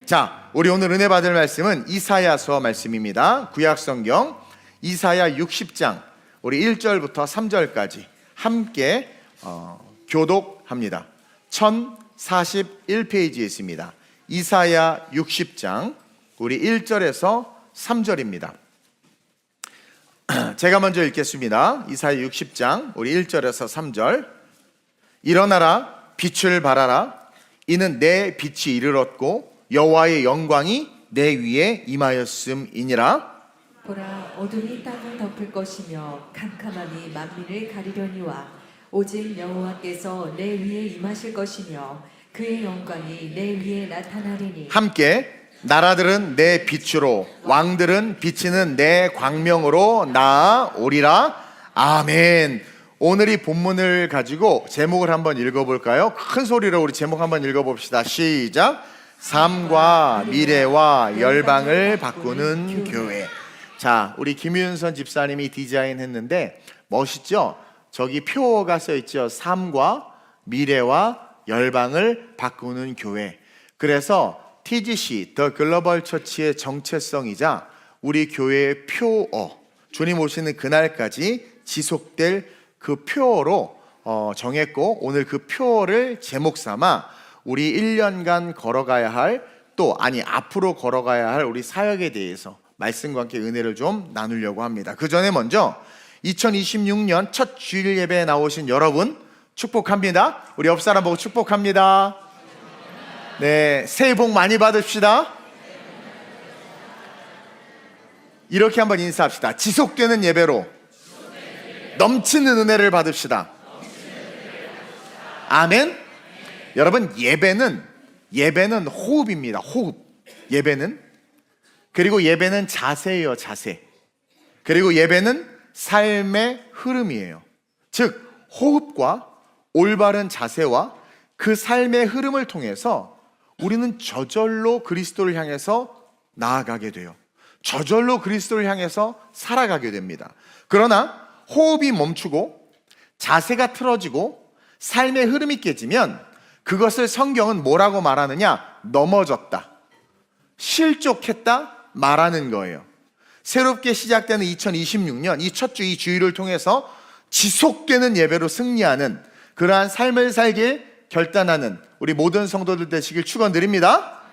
자, 우리 오늘 은혜 받을 말씀은 이사야서 말씀입니다. 구약성경 이사야 60장 우리 1절부터 3절까지 함께 교독합니다. 1041페이지에 있습니다. 이사야 60장 우리 1절에서 3절입니다. 제가 먼저 읽겠습니다. 이사야 60장 우리 1절에서 3절. 일어나라, 빛을 발하라. 이는 내 빛이 이르렀고 여호와의 영광이 내 위에 임하였음이니라. 보라, 어둠이 땅을 덮을 것이며 캄캄함이 만민을 가리려니와 오직 여호와께서 내 위에 임하실 것이며 그의 영광이 내 위에 나타나리니. 함께 나라들은 내 빛으로 왕들은 비치는 내 광명으로 나아오리라. 아멘. 오늘 이 본문을 가지고 제목을 한번 읽어볼까요? 큰 소리로 우리 제목 한번 읽어봅시다. 시작. 삶과 미래와 열방을 바꾸는 교회. 자, 우리 김윤선 집사님이 디자인했는데 멋있죠? 저기 표어가 써있죠. 삶과 미래와 열방을 바꾸는 교회. 그래서 TGC, 더 글로벌 처치의 정체성이자 우리 교회의 표어, 주님 오시는 그날까지 지속될 그 표어로 정했고, 오늘 그 표어를 제목 삼아 우리 1년간 걸어가야 할, 앞으로 걸어가야 할 우리 사역에 대해서 말씀과 함께 은혜를 좀 나누려고 합니다. 그 전에 먼저 2026년 첫 주일 예배에 나오신 여러분 축복합니다. 우리 옆 사람 보고 축복합니다. 네, 새해 복 많이 받읍시다. 이렇게 한번 인사합시다. 지속되는 예배로 넘치는 은혜를 받읍시다. 아멘. 여러분, 예배는 호흡입니다. 호흡. 예배는. 그리고 예배는 자세예요. 자세. 그리고 예배는 삶의 흐름이에요. 즉 호흡과 올바른 자세와 그 삶의 흐름을 통해서 우리는 저절로 그리스도를 향해서 나아가게 돼요. 저절로 그리스도를 향해서 살아가게 됩니다. 그러나 호흡이 멈추고 자세가 틀어지고 삶의 흐름이 깨지면 그것을 성경은 뭐라고 말하느냐? 넘어졌다, 실족했다 말하는 거예요. 새롭게 시작되는 2026년 이 첫 주 이 주일을 통해서 지속되는 예배로 승리하는 그러한 삶을 살길 결단하는 우리 모든 성도들 되시길 축원드립니다.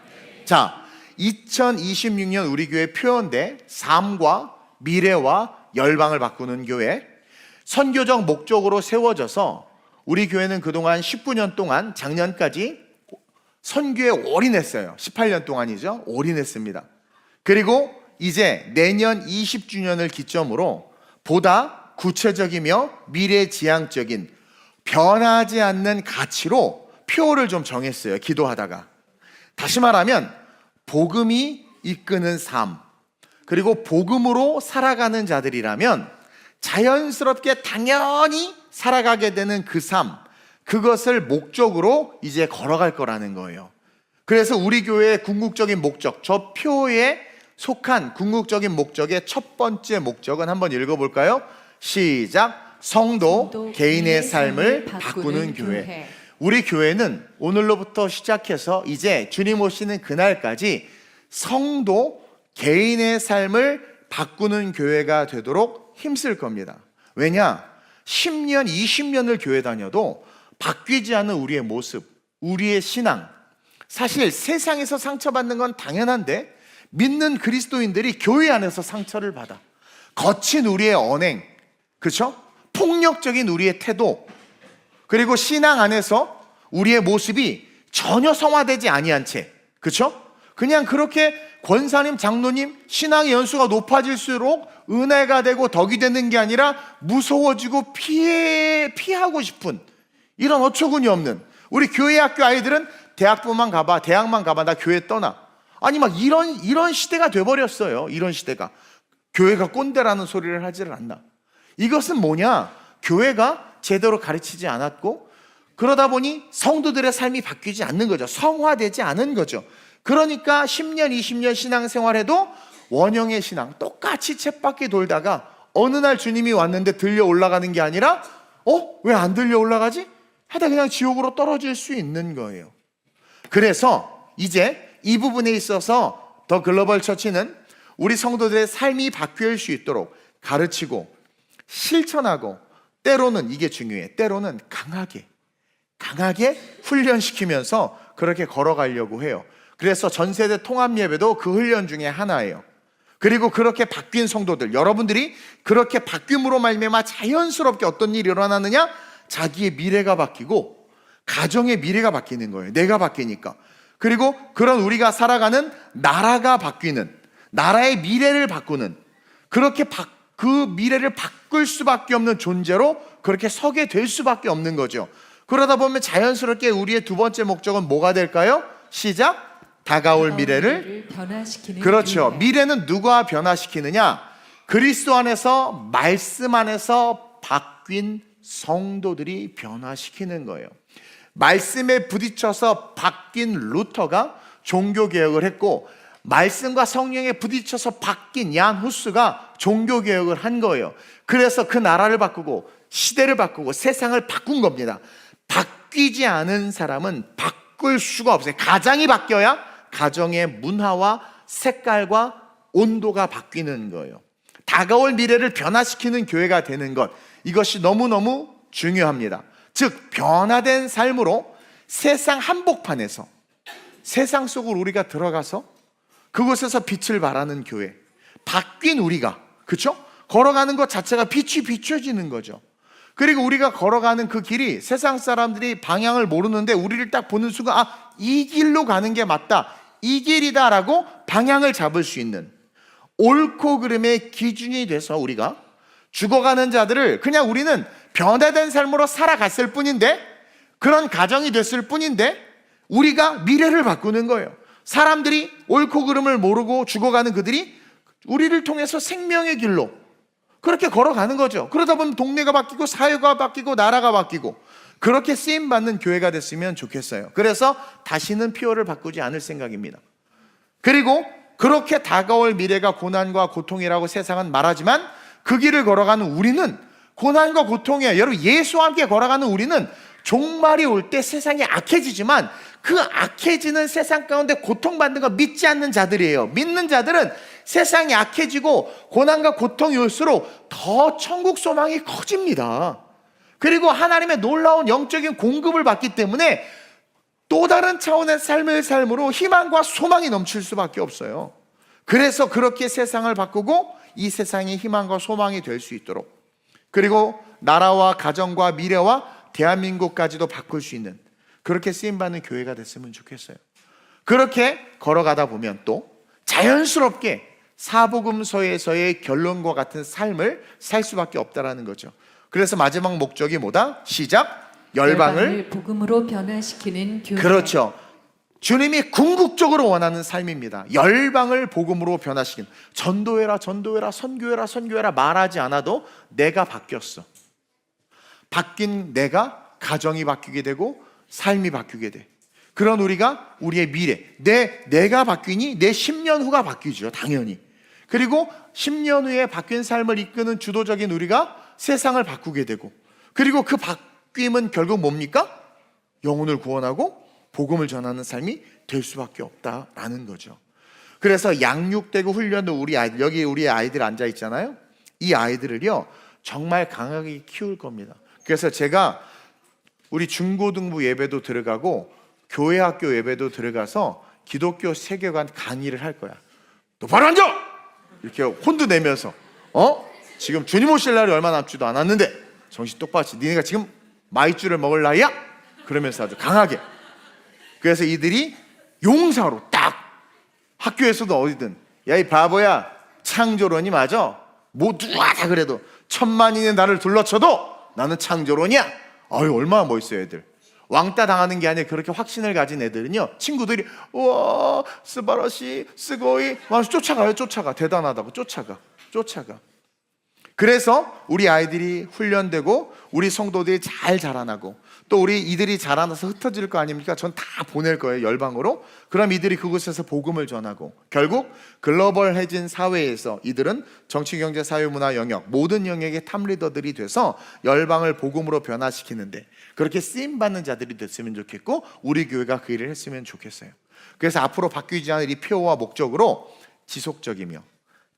자, 2026년 우리 교회 표현대 삶과 미래와 열방을 바꾸는 교회, 선교적 목적으로 세워져서 우리 교회는 그동안 19년 동안 작년까지 선교에 올인했어요. 18년 동안이죠. 올인했습니다. 그리고 이제 내년 20주년을 기점으로 보다 구체적이며 미래지향적인 변하지 않는 가치로 표어를 좀 정했어요. 기도하다가. 다시 말하면 복음이 이끄는 삶, 그리고 복음으로 살아가는 자들이라면 자연스럽게 당연히 살아가게 되는 그 삶, 그것을 목적으로 이제 걸어갈 거라는 거예요. 그래서 우리 교회의 궁극적인 목적, 저 표에 속한 궁극적인 목적의 첫 번째 목적은 한번 읽어볼까요? 시작. 성도 개인의 삶을 바꾸는 교회. 우리 교회는 오늘로부터 시작해서 이제 주님 오시는 그날까지 성도 개인의 삶을 바꾸는 교회가 되도록 힘쓸 겁니다. 왜냐? 10년, 20년을 교회 다녀도 바뀌지 않은 우리의 모습, 우리의 신앙, 사실 세상에서 상처받는 건 당연한데 믿는 그리스도인들이 교회 안에서 상처를 받아. 거친 우리의 언행, 그렇죠? 폭력적인 우리의 태도, 그리고 신앙 안에서 우리의 모습이 전혀 성화되지 아니한 채, 그렇죠? 그냥 그렇게 권사님, 장로님 신앙의 연수가 높아질수록 은혜가 되고 덕이 되는 게 아니라 무서워지고 피하고 싶은 이런 어처구니 없는, 우리 교회 학교 아이들은 대학만 가봐 나 교회 떠나, 아니 막 이런 시대가 돼버렸어요. 이런 시대가. 교회가 꼰대라는 소리를 하지를 않나. 이것은 뭐냐? 교회가 제대로 가르치지 않았고 그러다 보니 성도들의 삶이 바뀌지 않는 거죠. 성화되지 않은 거죠. 그러니까 10년, 20년 신앙생활해도 원형의 신앙, 똑같이 쳇바퀴 돌다가 어느 날 주님이 왔는데 들려 올라가는 게 아니라 왜 안 들려 올라가지? 하다 그냥 지옥으로 떨어질 수 있는 거예요. 그래서 이제 이 부분에 있어서 더 글로벌 처치는 우리 성도들의 삶이 바뀔 수 있도록 가르치고 실천하고, 때로는 이게 중요해, 때로는 강하게 훈련시키면서 그렇게 걸어가려고 해요. 그래서 전세대 통합 예배도 그 훈련 중에 하나예요. 그리고 그렇게 바뀐 성도들, 여러분들이 그렇게 바뀜으로 말미암아 자연스럽게 어떤 일이 일어나느냐? 자기의 미래가 바뀌고 가정의 미래가 바뀌는 거예요. 내가 바뀌니까. 그리고 그런 우리가 살아가는 나라가 바뀌는, 나라의 미래를 바꾸는, 그렇게 그 미래를 바꿀 수밖에 없는 존재로 그렇게 서게 될 수밖에 없는 거죠. 그러다 보면 자연스럽게 우리의 두 번째 목적은 뭐가 될까요? 시작! 다가올 미래를 변화시키는 그렇죠. 교회. 미래는 누가 변화시키느냐? 그리스도 안에서, 말씀 안에서 바뀐 성도들이 변화시키는 거예요. 말씀에 부딪혀서 바뀐 루터가 종교개혁을 했고, 말씀과 성령에 부딪혀서 바뀐 얀 후스가 종교개혁을 한 거예요. 그래서 그 나라를 바꾸고 시대를 바꾸고 세상을 바꾼 겁니다. 바뀌지 않은 사람은 바꿀 수가 없어요. 가장이 바뀌어야 가정의 문화와 색깔과 온도가 바뀌는 거예요. 다가올 미래를 변화시키는 교회가 되는 것, 이것이 너무너무 중요합니다. 즉, 변화된 삶으로 세상 한복판에서, 세상 속으로 우리가 들어가서 그곳에서 빛을 발하는 교회, 바뀐 우리가, 그렇죠? 걸어가는 것 자체가 빛이 비춰지는 거죠. 그리고 우리가 걸어가는 그 길이 세상 사람들이 방향을 모르는데 우리를 딱 보는 순간, 아, 이 길로 가는 게 맞다, 이 길이다라고 방향을 잡을 수 있는 옳고 그름의 기준이 돼서 우리가 죽어가는 자들을, 그냥 우리는 변화된 삶으로 살아갔을 뿐인데, 그런 가정이 됐을 뿐인데, 우리가 미래를 바꾸는 거예요. 사람들이 옳고 그름을 모르고 죽어가는 그들이 우리를 통해서 생명의 길로 그렇게 걸어가는 거죠. 그러다 보면 동네가 바뀌고 사회가 바뀌고 나라가 바뀌고, 그렇게 쓰임받는 교회가 됐으면 좋겠어요. 그래서 다시는 피오를 바꾸지 않을 생각입니다. 그리고 그렇게 다가올 미래가 고난과 고통이라고 세상은 말하지만, 그 길을 걸어가는 우리는 고난과 고통이에요. 여러분, 예수와 함께 걸어가는 우리는 종말이 올 때 세상이 악해지지만, 그 악해지는 세상 가운데 고통받는 거 믿지 않는 자들이에요. 믿는 자들은 세상이 악해지고 고난과 고통이 올수록 더 천국 소망이 커집니다. 그리고 하나님의 놀라운 영적인 공급을 받기 때문에 또 다른 차원의 삶을 삶으로 희망과 소망이 넘칠 수밖에 없어요. 그래서 그렇게 세상을 바꾸고 이 세상이 희망과 소망이 될 수 있도록, 그리고 나라와 가정과 미래와 대한민국까지도 바꿀 수 있는, 그렇게 쓰임받는 교회가 됐으면 좋겠어요. 그렇게 걸어가다 보면 또 자연스럽게 사복음서에서의 결론과 같은 삶을 살 수밖에 없다라는 거죠. 그래서 마지막 목적이 뭐다? 시작! 열방을 복음으로 변화시키는 교회. 그렇죠. 주님이 궁극적으로 원하는 삶입니다. 열방을 복음으로 변화시키는, 전도해라 전도해라 선교해라 선교해라 말하지 않아도 내가 바뀌었어. 바뀐 내가 가정이 바뀌게 되고 삶이 바뀌게 돼. 그런 우리가 우리의 미래, 내가 바뀌니 내 10년 후가 바뀌죠, 당연히. 그리고 10년 후에 바뀐 삶을 이끄는 주도적인 우리가 세상을 바꾸게 되고, 그리고 그 바뀜은 결국 뭡니까? 영혼을 구원하고 복음을 전하는 삶이 될 수밖에 없다라는 거죠. 그래서 양육되고 훈련도 우리 아이들, 여기 우리 아이들 앉아 있잖아요. 이 아이들을요 정말 강하게 키울 겁니다. 그래서 제가 우리 중고등부 예배도 들어가고 교회 학교 예배도 들어가서 기독교 세계관 강의를 할 거야. 똑바로 앉아! 이렇게 혼도 내면서, 지금 주님 오실 날이 얼마 남지도 않았는데 정신 똑바로 치. 니네가 지금 마이쮸를 먹을 나이야? 그러면서 아주 강하게. 그래서 이들이 용사로 딱 학교에서도 어디든, 야 이 바보야, 창조론이 맞아? 뭐 누가 다 그래도 천만인의 나를 둘러쳐도 나는 창조론이야. 아유, 얼마나 멋있어요 애들. 왕따 당하는 게 아니라 그렇게 확신을 가진 애들은요, 친구들이 우와 스바라시 스고이 막 쫓아가요. 대단하다고 쫓아가. 그래서 우리 아이들이 훈련되고 우리 성도들이 잘 자라나고, 또 우리 이들이 자라나서 흩어질 거 아닙니까? 전 다 보낼 거예요, 열방으로. 그럼 이들이 그곳에서 복음을 전하고, 결국 글로벌해진 사회에서 이들은 정치, 경제, 사회, 문화 영역 모든 영역의 탑리더들이 돼서 열방을 복음으로 변화시키는데, 그렇게 쓰임받는 자들이 됐으면 좋겠고 우리 교회가 그 일을 했으면 좋겠어요. 그래서 앞으로 바뀌지 않을 이 표와 목적으로 지속적이며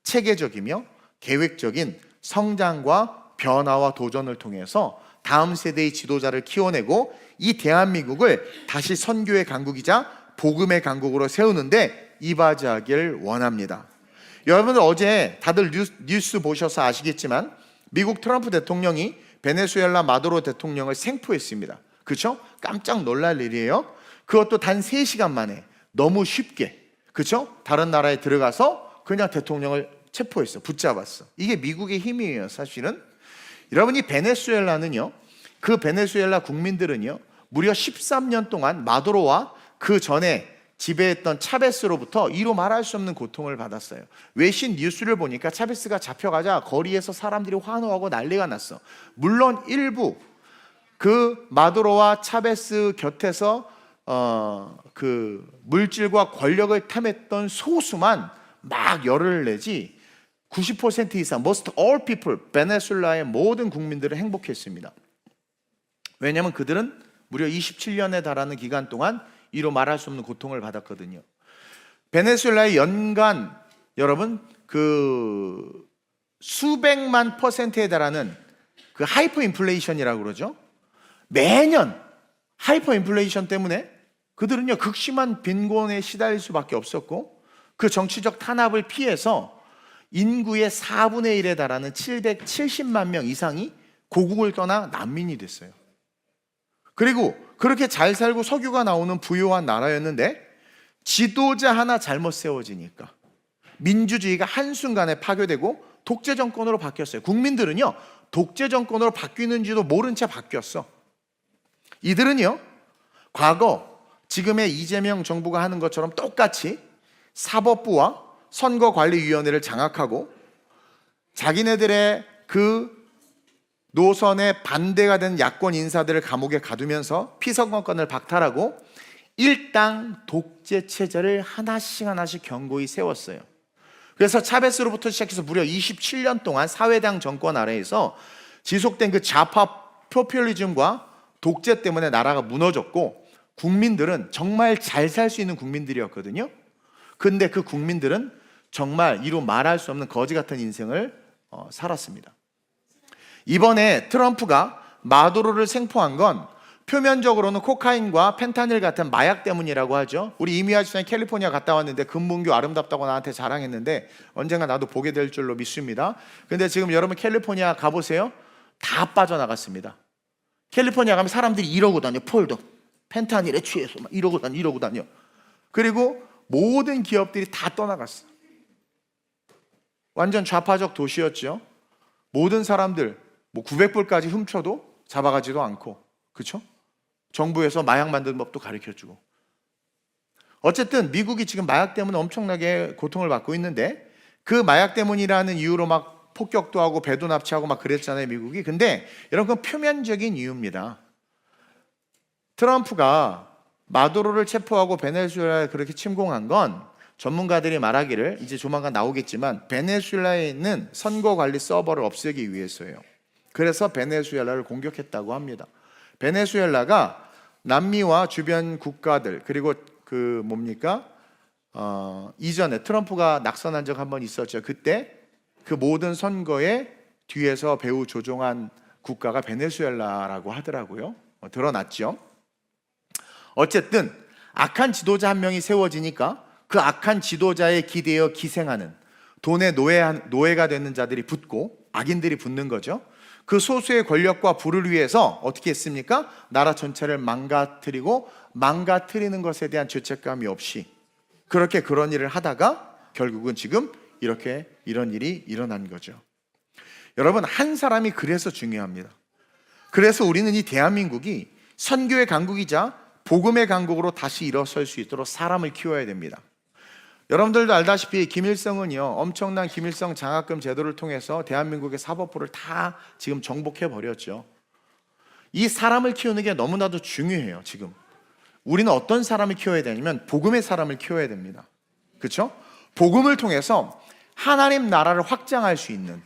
체계적이며 계획적인 성장과 변화와 도전을 통해서 다음 세대의 지도자를 키워내고 이 대한민국을 다시 선교의 강국이자 복음의 강국으로 세우는데 이바지하길 원합니다. 여러분들 어제 다들 뉴스 보셔서 아시겠지만 미국 트럼프 대통령이 베네수엘라 마두로 대통령을 생포했습니다. 그렇죠? 깜짝 놀랄 일이에요. 그것도 단 3시간 만에 너무 쉽게, 그렇죠? 다른 나라에 들어가서 그냥 대통령을 체포했어, 붙잡았어. 이게 미국의 힘이에요, 사실은. 여러분이 베네수엘라는요, 그 베네수엘라 국민들은요, 무려 13년 동안 마두로와 그 전에 지배했던 차베스로부터 이로 말할 수 없는 고통을 받았어요. 외신 뉴스를 보니까 차베스가 잡혀가자 거리에서 사람들이 환호하고 난리가 났어. 물론 일부 그 마두로와 차베스 곁에서 그 물질과 권력을 탐했던 소수만 막 열을 내지 90% 이상, most all people, 베네수엘라의 모든 국민들은 행복했습니다. 왜냐하면 그들은 무려 27년에 달하는 기간 동안 이로 말할 수 없는 고통을 받았거든요. 베네수엘라의 연간 여러분 그 수백만 %에 달하는 그 하이퍼 인플레이션이라고 그러죠. 매년 하이퍼 인플레이션 때문에 그들은요 극심한 빈곤에 시달릴 수밖에 없었고 그 정치적 탄압을 피해서 인구의 4분의 1에 달하는 770만 명 이상이 고국을 떠나 난민이 됐어요. 그리고 그렇게 잘 살고 석유가 나오는 부유한 나라였는데 지도자 하나 잘못 세워지니까 민주주의가 한순간에 파괴되고 독재 정권으로 바뀌었어요. 국민들은요 독재 정권으로 바뀌는지도 모른 채 바뀌었어. 이들은요 과거 지금의 이재명 정부가 하는 것처럼 똑같이 사법부와 선거관리위원회를 장악하고 자기네들의 그 노선에 반대가 된 야권 인사들을 감옥에 가두면서 피선거권을 박탈하고 일당 독재 체제를 하나씩 견고히 세웠어요. 그래서 차베스로부터 시작해서 무려 27년 동안 사회당 정권 아래에서 지속된 그 좌파 포퓰리즘과 독재 때문에 나라가 무너졌고 국민들은 정말 잘 살 수 있는 국민들이었거든요. 근데 그 국민들은 정말 이루 말할 수 없는 거지 같은 인생을 살았습니다. 이번에 트럼프가 마두로를 생포한 건 표면적으로는 코카인과 펜타닐 같은 마약 때문이라고 하죠. 우리 이미아 집사님 캘리포니아 갔다 왔는데 금문교 아름답다고 나한테 자랑했는데 언젠가 나도 보게 될 줄로 믿습니다. 근데 지금 여러분 캘리포니아 가보세요. 다 빠져나갔습니다. 캘리포니아 가면 사람들이 이러고 다녀. 폴더 펜타닐에 취해서 막 이러고 다녀. 그리고 모든 기업들이 다 떠나갔어. 완전 좌파적 도시였죠. 모든 사람들 뭐 900불까지 훔쳐도 잡아가지도 않고, 그렇죠? 정부에서 마약 만드는 법도 가르쳐주고. 어쨌든 미국이 지금 마약 때문에 엄청나게 고통을 받고 있는데 그 마약 때문이라는 이유로 막 폭격도 하고 배도 납치하고 막 그랬잖아요, 미국이. 근데 여러분 그건 표면적인 이유입니다. 트럼프가 마두로를 체포하고 베네수엘라에 그렇게 침공한 건 전문가들이 말하기를 이제 조만간 나오겠지만 베네수엘라에 있는 선거관리 서버를 없애기 위해서예요. 그래서 베네수엘라를 공격했다고 합니다. 베네수엘라가 남미와 주변 국가들 그리고 그 뭡니까? 이전에 트럼프가 낙선한 적 한 번 있었죠. 그때 그 모든 선거에 뒤에서 배후 조종한 국가가 베네수엘라라고 하더라고요. 드러났죠. 어쨌든 악한 지도자 한 명이 세워지니까 그 악한 지도자에 기대어 기생하는 돈의 노예가 되는 자들이 붙고 악인들이 붙는 거죠. 그 소수의 권력과 부를 위해서 어떻게 했습니까? 나라 전체를 망가뜨리는 것에 대한 죄책감이 없이 그렇게 그런 일을 하다가 결국은 지금 이런 일이 일어난 거죠. 여러분 한 사람이 그래서 중요합니다. 그래서 우리는 이 대한민국이 선교의 강국이자 복음의 강국으로 다시 일어설 수 있도록 사람을 키워야 됩니다. 여러분들도 알다시피 김일성은요 엄청난 김일성 장학금 제도를 통해서 대한민국의 사법부를 다 지금 정복해 버렸죠. 이 사람을 키우는 게 너무나도 중요해요. 지금 우리는 어떤 사람을 키워야 되냐면 복음의 사람을 키워야 됩니다. 그렇죠? 복음을 통해서 하나님 나라를 확장할 수 있는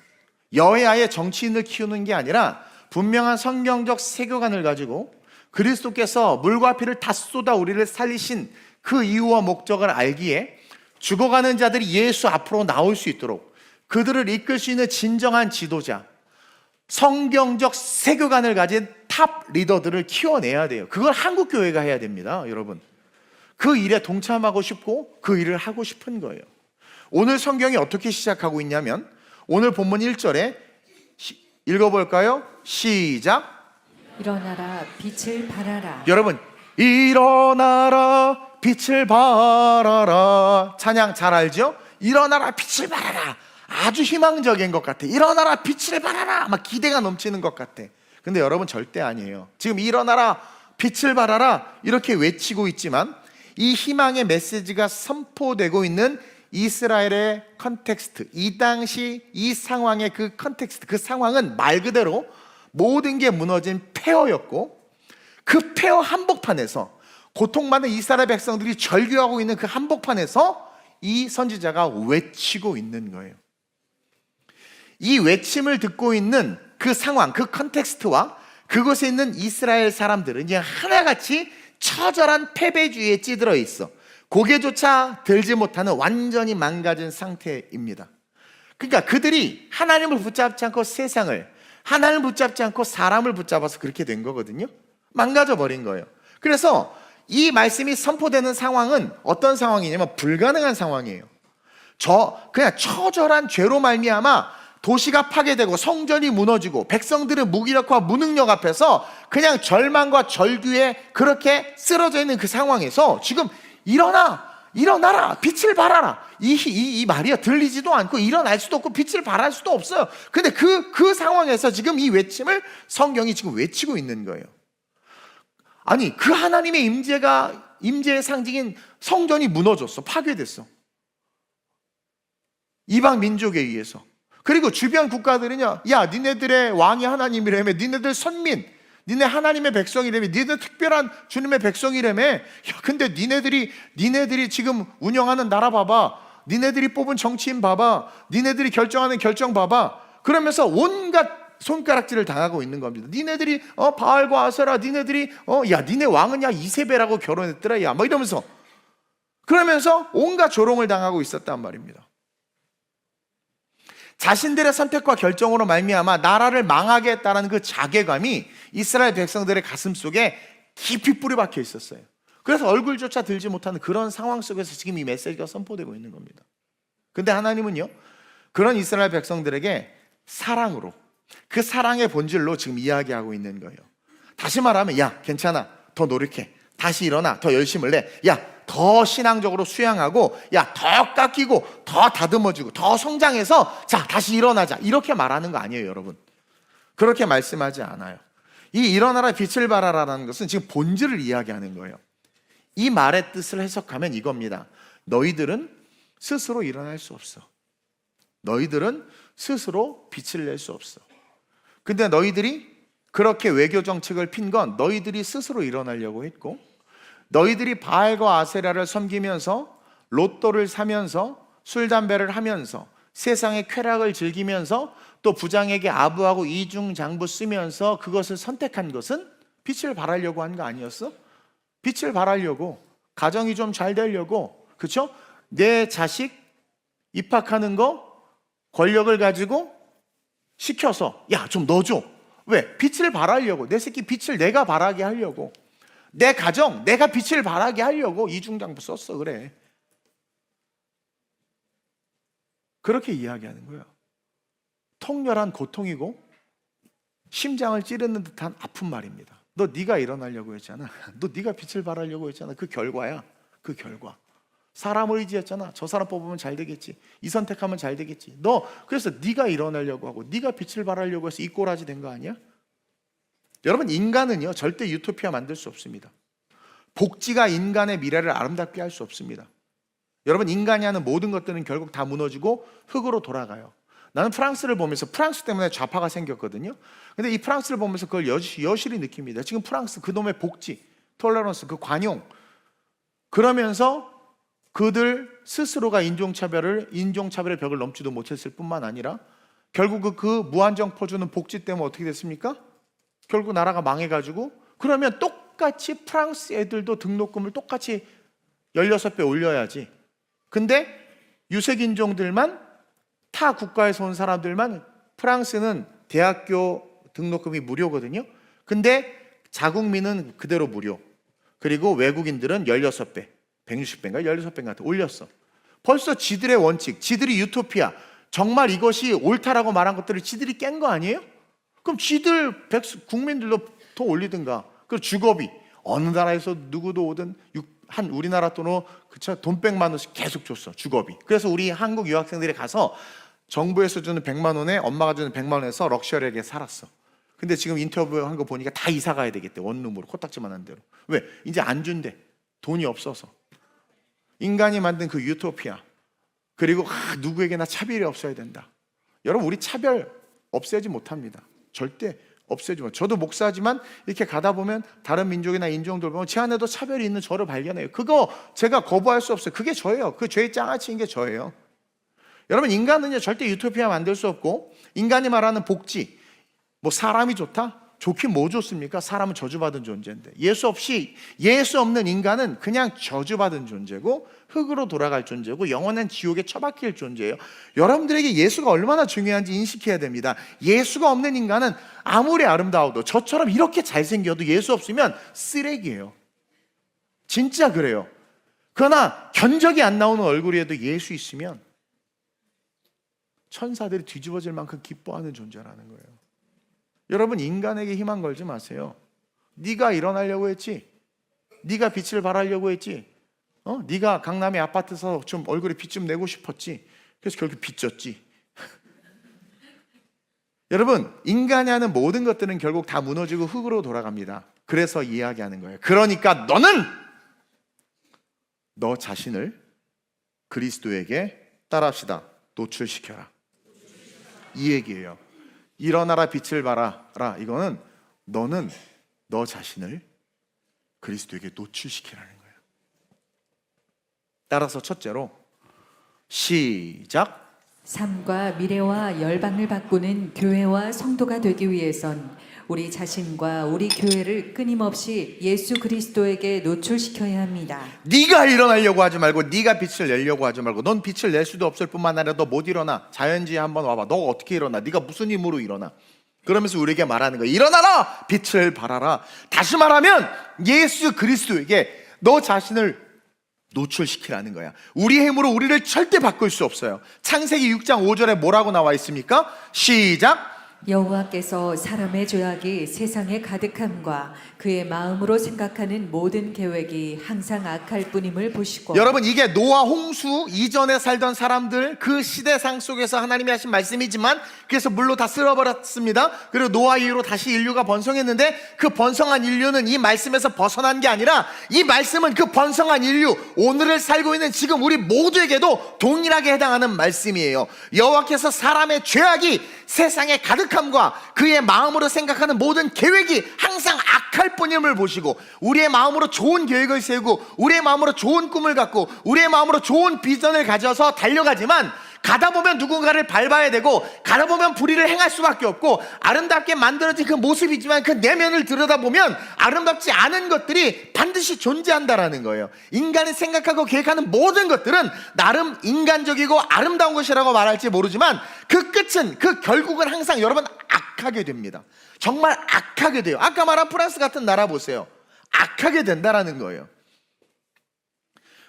여야의 정치인을 키우는 게 아니라 분명한 성경적 세계관을 가지고 그리스도께서 물과 피를 다 쏟아 우리를 살리신 그 이유와 목적을 알기에 죽어가는 자들이 예수 앞으로 나올 수 있도록 그들을 이끌 수 있는 진정한 지도자, 성경적 세계관을 가진 탑 리더들을 키워내야 돼요. 그걸 한국교회가 해야 됩니다, 여러분. 그 일에 동참하고 싶고 그 일을 하고 싶은 거예요. 오늘 성경이 어떻게 시작하고 있냐면 오늘 본문 1절에 읽어볼까요? 시작. 일어나라 빛을 발하라. 여러분, 일어나라 빛을 발하라. 찬양 잘 알죠? 일어나라 빛을 발하라. 아주 희망적인 것 같아. 일어나라 빛을 발하라. 막 기대가 넘치는 것 같아. 근데 여러분 절대 아니에요. 지금 일어나라 빛을 발하라 이렇게 외치고 있지만 이 희망의 메시지가 선포되고 있는 이스라엘의 컨텍스트, 이 당시 이 상황의 그 컨텍스트, 그 상황은 말 그대로 모든 게 무너진 폐허였고, 그 폐허 한복판에서 고통받는 이스라엘 백성들이 절규하고 있는 그 한복판에서 이 선지자가 외치고 있는 거예요. 이 외침을 듣고 있는 그 상황, 그 컨텍스트와 그곳에 있는 이스라엘 사람들은 이제 하나같이 처절한 패배주의에 찌들어 있어. 고개조차 들지 못하는 완전히 망가진 상태입니다. 그러니까 그들이 하나님을 붙잡지 않고 세상을, 하나님을 붙잡지 않고 사람을 붙잡아서 그렇게 된 거거든요. 망가져 버린 거예요. 그래서 이 말씀이 선포되는 상황은 어떤 상황이냐면 불가능한 상황이에요. 그냥 처절한 죄로 말미암아 도시가 파괴되고 성전이 무너지고 백성들은 무기력과 무능력 앞에서 그냥 절망과 절규에 그렇게 쓰러져 있는 그 상황에서 지금 일어나라 빛을 발하라 이 말이야 들리지도 않고 일어날 수도 없고 빛을 발할 수도 없어요. 근데 그 상황에서 지금 이 외침을 성경이 지금 외치고 있는 거예요. 아니 그 하나님의 임재의 상징인 성전이 무너졌어. 파괴됐어. 이방 민족에 의해서. 그리고 주변 국가들은요, 야 니네들의 왕이 하나님이라며, 니네들 선민, 니네 하나님의 백성이라며, 니네들 특별한 주님의 백성이라며. 야 근데 니네들이 지금 운영하는 나라 봐봐, 니네들이 뽑은 정치인 봐봐, 니네들이 결정하는 결정 봐봐. 그러면서 온갖 손가락질을 당하고 있는 겁니다. 니네들이 바알과 아세라, 니네들이 야 니네 왕은 야 이세벨하고 결혼했더라 야 뭐 이러면서, 그러면서 온갖 조롱을 당하고 있었단 말입니다. 자신들의 선택과 결정으로 말미암아 나라를 망하게 했다는 그 자괴감이 이스라엘 백성들의 가슴 속에 깊이 뿌리 박혀 있었어요. 그래서 얼굴조차 들지 못하는 그런 상황 속에서 지금 이 메시지가 선포되고 있는 겁니다. 근데 하나님은요, 그런 이스라엘 백성들에게 사랑으로, 그 사랑의 본질로 지금 이야기하고 있는 거예요. 다시 말하면 야 괜찮아, 더 노력해, 다시 일어나, 더 열심을 내, 야 더 신앙적으로 수양하고, 야 더 깎이고 더 다듬어지고 더 성장해서 자 다시 일어나자, 이렇게 말하는 거 아니에요. 여러분 그렇게 말씀하지 않아요. 이 일어나라 빛을 발하라는 것은 지금 본질을 이야기하는 거예요. 이 말의 뜻을 해석하면 이겁니다. 너희들은 스스로 일어날 수 없어. 너희들은 스스로 빛을 낼 수 없어. 근데 너희들이 그렇게 외교 정책을 핀 건 너희들이 스스로 일어나려고 했고, 너희들이 바알과 아세라를 섬기면서 로또를 사면서 술 담배를 하면서 세상의 쾌락을 즐기면서 또 부장에게 아부하고 이중장부 쓰면서 그것을 선택한 것은 빛을 발하려고 한 거 아니었어? 빛을 발하려고, 가정이 좀 잘 되려고, 그렇죠? 내 자식 입학하는 거 권력을 가지고 시켜서 야 좀 넣어줘. 왜? 빛을 발하려고. 내 새끼 빛을 내가 발하게 하려고, 내 가정 내가 빛을 발하게 하려고 이중장부 썼어. 그래, 그렇게 이야기하는 거야. 통렬한 고통이고 심장을 찌르는 듯한 아픈 말입니다. 너 네가 일어나려고 했잖아. 너 네가 빛을 발하려고 했잖아. 그 결과야. 그 결과. 사람을 의지했잖아. 저 사람 뽑으면 잘 되겠지, 이 선택하면 잘 되겠지. 너 그래서 네가 일어나려고 하고 네가 빛을 발하려고 해서 이 꼬라지 된 거 아니야? 여러분 인간은요 절대 유토피아 만들 수 없습니다. 복지가 인간의 미래를 아름답게 할 수 없습니다. 여러분 인간이 하는 모든 것들은 결국 다 무너지고 흙으로 돌아가요. 나는 프랑스를 보면서, 프랑스 때문에 좌파가 생겼거든요. 근데 이 프랑스를 보면서 그걸 여실히 느낍니다. 지금 프랑스 그놈의 복지, 톨러런스, 그 관용, 그러면서 그들 스스로가 인종차별의 벽을 넘지도 못했을 뿐만 아니라 결국 그 무한정포 주는 복지 때문에 어떻게 됐습니까? 결국 나라가 망해가지고, 그러면 똑같이 프랑스 애들도 등록금을 똑같이 16배 올려야지. 근데 유색인종들만, 타 국가에서 온 사람들만, 프랑스는 대학교 등록금이 무료거든요. 근데 자국민은 그대로 무료. 그리고 외국인들은 16배, 160배인가 16배인가 올렸어. 벌써 지들의 원칙, 지들이 유토피아, 정말 이것이 옳다라고 말한 것들을 지들이 깬 거 아니에요? 그럼 지들 국민들도 더 올리든가. 그리고 주거비, 어느 나라에서 누구도 오든 한 우리나라 돈으로 돈 100만 원씩 계속 줬어, 주거비. 그래서 우리 한국 유학생들이 가서 정부에서 주는 100만 원에 엄마가 주는 100만 원에서 럭셔리하게 살았어. 근데 지금 인터뷰한 거 보니까 다 이사 가야 되겠대, 원룸으로, 코딱지만한 대로. 왜? 이제 안 준대, 돈이 없어서. 인간이 만든 그 유토피아, 그리고 누구에게나 차별이 없어야 된다. 여러분, 우리 차별 없애지 못합니다. 절대 없애지 못. 저도 목사지만 이렇게 가다 보면 다른 민족이나 인종들 보면 제 안에도 차별이 있는 저를 발견해요. 그거 제가 거부할 수 없어요. 그게 저예요. 그 죄의 장아찌인 게 저예요. 여러분, 인간은요 절대 유토피아 만들 수 없고, 인간이 말하는 복지, 뭐 사람이 좋다? 좋긴 뭐 좋습니까? 사람은 저주받은 존재인데. 예수 없는 인간은 그냥 저주받은 존재고, 흙으로 돌아갈 존재고, 영원한 지옥에 처박힐 존재예요. 여러분들에게 예수가 얼마나 중요한지 인식해야 됩니다. 예수가 없는 인간은 아무리 아름다워도, 저처럼 이렇게 잘생겨도 예수 없으면 쓰레기예요. 진짜 그래요. 그러나 견적이 안 나오는 얼굴이라도 예수 있으면 천사들이 뒤집어질 만큼 기뻐하는 존재라는 거예요. 여러분, 인간에게 희망 걸지 마세요. 네가 일어나려고 했지, 네가 빛을 발하려고 했지, 네가 강남의 아파트에서 좀 얼굴에 빛 좀 내고 싶었지, 그래서 결국 빚졌지. 여러분, 인간이 하는 모든 것들은 결국 다 무너지고 흙으로 돌아갑니다. 그래서 이야기하는 거예요. 그러니까 너는 너 자신을 그리스도에게 따라합시다, 노출시켜라, 이 얘기예요. 일어나라, 빛을 발하라, 이거는 너는 너 자신을 그리스도에게 노출시키라는 거예요. 따라서 첫째로 시작. 삶과 미래와 열방을 바꾸는 교회와 성도가 되기 위해선 우리 자신과 우리 교회를 끊임없이 예수 그리스도에게 노출시켜야 합니다. 네가 일어나려고 하지 말고, 네가 빛을 내려고 하지 말고, 넌 빛을 낼 수도 없을 뿐만 아니라 너 못 일어나. 자연지에 한번 와봐. 너 어떻게 일어나? 네가 무슨 힘으로 일어나? 그러면서 우리에게 말하는 거야. 일어나라, 빛을 발하라. 다시 말하면 예수 그리스도에게 너 자신을 노출시키라는 거야. 우리의 힘으로 우리를 절대 바꿀 수 없어요. 창세기 6장 5절에 뭐라고 나와 있습니까? 시작. 여호와께서 사람의 죄악이 세상에 가득함과 그의 마음으로 생각하는 모든 계획이 항상 악할 뿐임을 보시고. 여러분, 이게 노아 홍수 이전에 살던 사람들, 그 시대상 속에서 하나님이 하신 말씀이지만, 그래서 물로 다 쓸어버렸습니다. 그리고 노아 이후로 다시 인류가 번성했는데, 그 번성한 인류는 이 말씀에서 벗어난 게 아니라, 이 말씀은 그 번성한 인류, 오늘을 살고 있는 지금 우리 모두에게도 동일하게 해당하는 말씀이에요. 여호와께서 사람의 죄악이 세상에 가득함과 그의 마음으로 생각하는 모든 계획이 항상 악할 뿐임을 보시고, 우리의 마음으로 좋은 계획을 세우고, 우리의 마음으로 좋은 꿈을 갖고, 우리의 마음으로 좋은 비전을 가져서 달려가지만, 가다 보면 누군가를 밟아야 되고, 가다 보면 불의를 행할 수밖에 없고, 아름답게 만들어진 그 모습이지만 그 내면을 들여다보면 아름답지 않은 것들이 반드시 존재한다라는 거예요. 인간이 생각하고 계획하는 모든 것들은 나름 인간적이고 아름다운 것이라고 말할지 모르지만, 그 끝은, 그 결국은 항상 여러분 악하게 됩니다. 정말 악하게 돼요. 아까 말한 프랑스 같은 나라 보세요. 악하게 된다라는 거예요.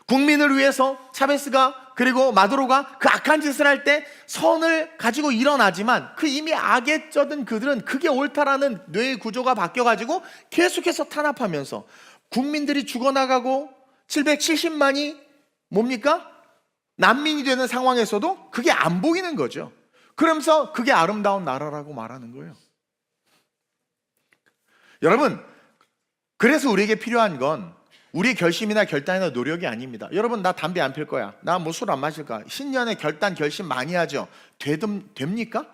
국민을 위해서 차베스가, 그리고 마두로가 그 악한 짓을 할 때 선을 가지고 일어나지만, 그 이미 악에 쩌든 그들은 그게 옳다라는 뇌의 구조가 바뀌어가지고 계속해서 탄압하면서 국민들이 죽어나가고 770만이 뭡니까? 난민이 되는 상황에서도 그게 안 보이는 거죠. 그러면서 그게 아름다운 나라라고 말하는 거예요. 여러분, 그래서 우리에게 필요한 건 우리의 결심이나 결단이나 노력이 아닙니다. 여러분, 나 담배 안 필 거야, 나 뭐 술 안 마실 거야, 신년에 결단 결심 많이 하죠. 됩니까?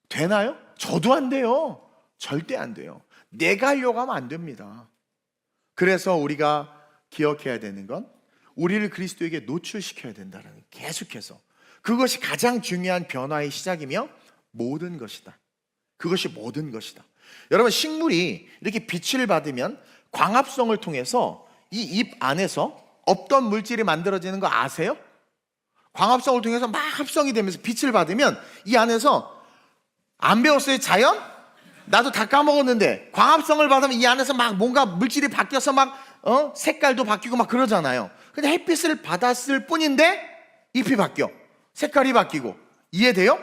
되나요? 저도 안 돼요. 절대 안 돼요. 내가 하려고 하면 안 됩니다. 그래서 우리가 기억해야 되는 건 우리를 그리스도에게 노출시켜야 된다는, 계속해서 그것이 가장 중요한 변화의 시작이며 모든 것이다. 그것이 모든 것이다. 여러분, 식물이 이렇게 빛을 받으면 광합성을 통해서 이 잎 안에서 없던 물질이 만들어지는 거 아세요? 광합성을 통해서 막 합성이 되면서 빛을 받으면 이 안에서, 안 배웠어요? 자연? 나도 다 까먹었는데 광합성을 받으면 이 안에서 막 뭔가 물질이 바뀌어서 막 색깔도 바뀌고 막 그러잖아요. 근데 햇빛을 받았을 뿐인데 잎이 바뀌어, 색깔이 바뀌고. 이해돼요?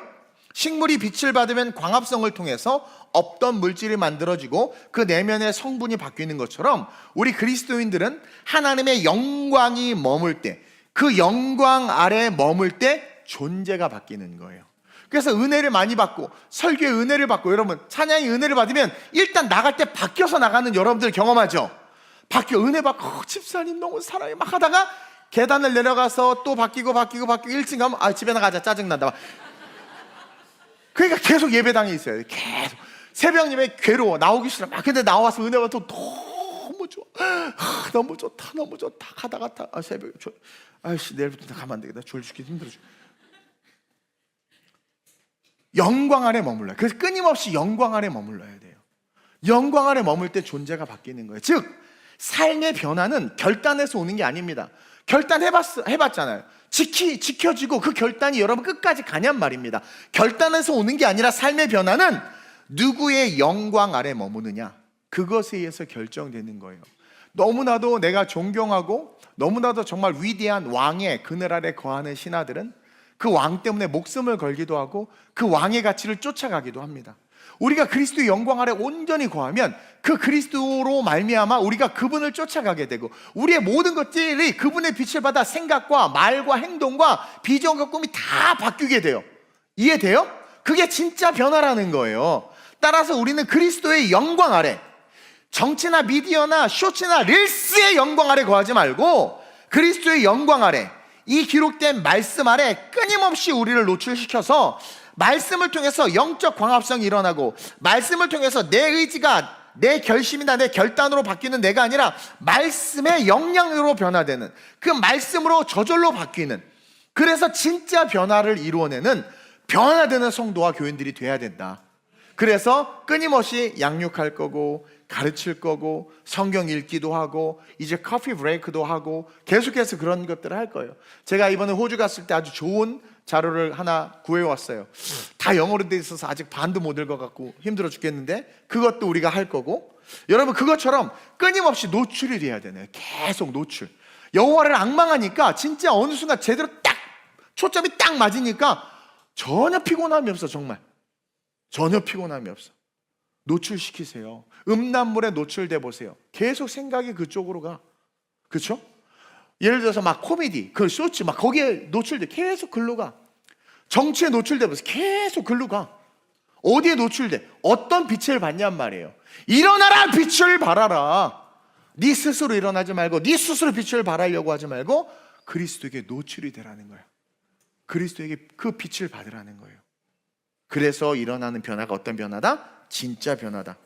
식물이 빛을 받으면 광합성을 통해서 없던 물질이 만들어지고 그 내면의 성분이 바뀌는 것처럼 우리 그리스도인들은 하나님의 영광이 머물 때, 그 영광 아래 머물 때 존재가 바뀌는 거예요. 그래서 은혜를 많이 받고 설교의 은혜를 받고, 여러분 찬양의 은혜를 받으면 일단 나갈 때 바뀌어서 나가는 여러분들 경험하죠? 바뀌어, 은혜 받고 집사님 너무 사랑해 막 하다가 계단을 내려가서 또 바뀌고 1층 가면 집에 나가자 짜증난다. 그러니까 계속 예배당에 있어야 돼. 계속 새벽 예배 괴로워, 나오기 싫어 막. 근데 나와서 은혜 받고 너무 좋아, 너무 좋다 하다가 새벽에 아이씨 내일부터 가면 안 되겠다, 졸 죽기 힘들어. 영광 아래 머물러요. 그래서 끊임없이 영광 아래 머물러야 돼요. 영광 아래 머물 때 존재가 바뀌는 거예요. 즉 삶의 변화는 결단에서 오는 게 아닙니다. 결단 해봤잖아요. 지켜지고 그 결단이 여러분 끝까지 가냔 말입니다. 결단에서 오는 게 아니라 삶의 변화는 누구의 영광 아래 머무느냐, 그것에 의해서 결정되는 거예요. 너무나도 내가 존경하고 너무나도 정말 위대한 왕의 그늘 아래 거하는 신하들은 그 왕 때문에 목숨을 걸기도 하고 그 왕의 가치를 쫓아가기도 합니다. 우리가 그리스도의 영광 아래 온전히 거하면 그 그리스도로 말미암아 우리가 그분을 쫓아가게 되고 우리의 모든 것들이 그분의 빛을 받아 생각과 말과 행동과 비전과 꿈이 다 바뀌게 돼요. 이해돼요? 그게 진짜 변화라는 거예요. 따라서 우리는 그리스도의 영광 아래, 정치나 미디어나 쇼츠나 릴스의 영광 아래 거하지 말고 그리스도의 영광 아래, 이 기록된 말씀 아래 끊임없이 우리를 노출시켜서 말씀을 통해서 영적 광합성이 일어나고, 말씀을 통해서 내 의지가 내 결심이나 내 결단으로 바뀌는 내가 아니라 말씀의 영향으로 변화되는, 그 말씀으로 저절로 바뀌는, 그래서 진짜 변화를 이루어내는 변화되는 성도와 교인들이 돼야 된다. 그래서 끊임없이 양육할 거고 가르칠 거고 성경 읽기도 하고 이제 커피 브레이크도 하고 계속해서 그런 것들을 할 거예요. 제가 이번에 호주 갔을 때 아주 좋은 자료를 하나 구해왔어요. 다 영어로 돼 있어서 아직 반도 못 읽어갖고 힘들어 죽겠는데 그것도 우리가 할 거고, 여러분 그것처럼 끊임없이 노출이 돼야 되네요. 계속 노출. 여호와를 앙망하니까 진짜 어느 순간 제대로 딱 초점이 딱 맞으니까 전혀 피곤함이 없어. 정말 전혀 피곤함이 없어. 노출시키세요. 음란물에 노출돼 보세요. 계속 생각이 그쪽으로 가. 그렇죠? 예를 들어서 막 코미디, 그 쇼츠 막 거기에 노출돼, 계속 글로 가. 정치에 노출돼 보세요. 계속 글로 가. 어디에 노출돼? 어떤 빛을 받냔 말이에요. 일어나라, 빛을 발하라. 네 스스로 일어나지 말고, 네 스스로 빛을 발하려고 하지 말고 그리스도에게 노출이 되라는 거예요. 그리스도에게 그 빛을 받으라는 거예요. 그래서 일어나는 변화가 어떤 변화다? 진짜 변화다.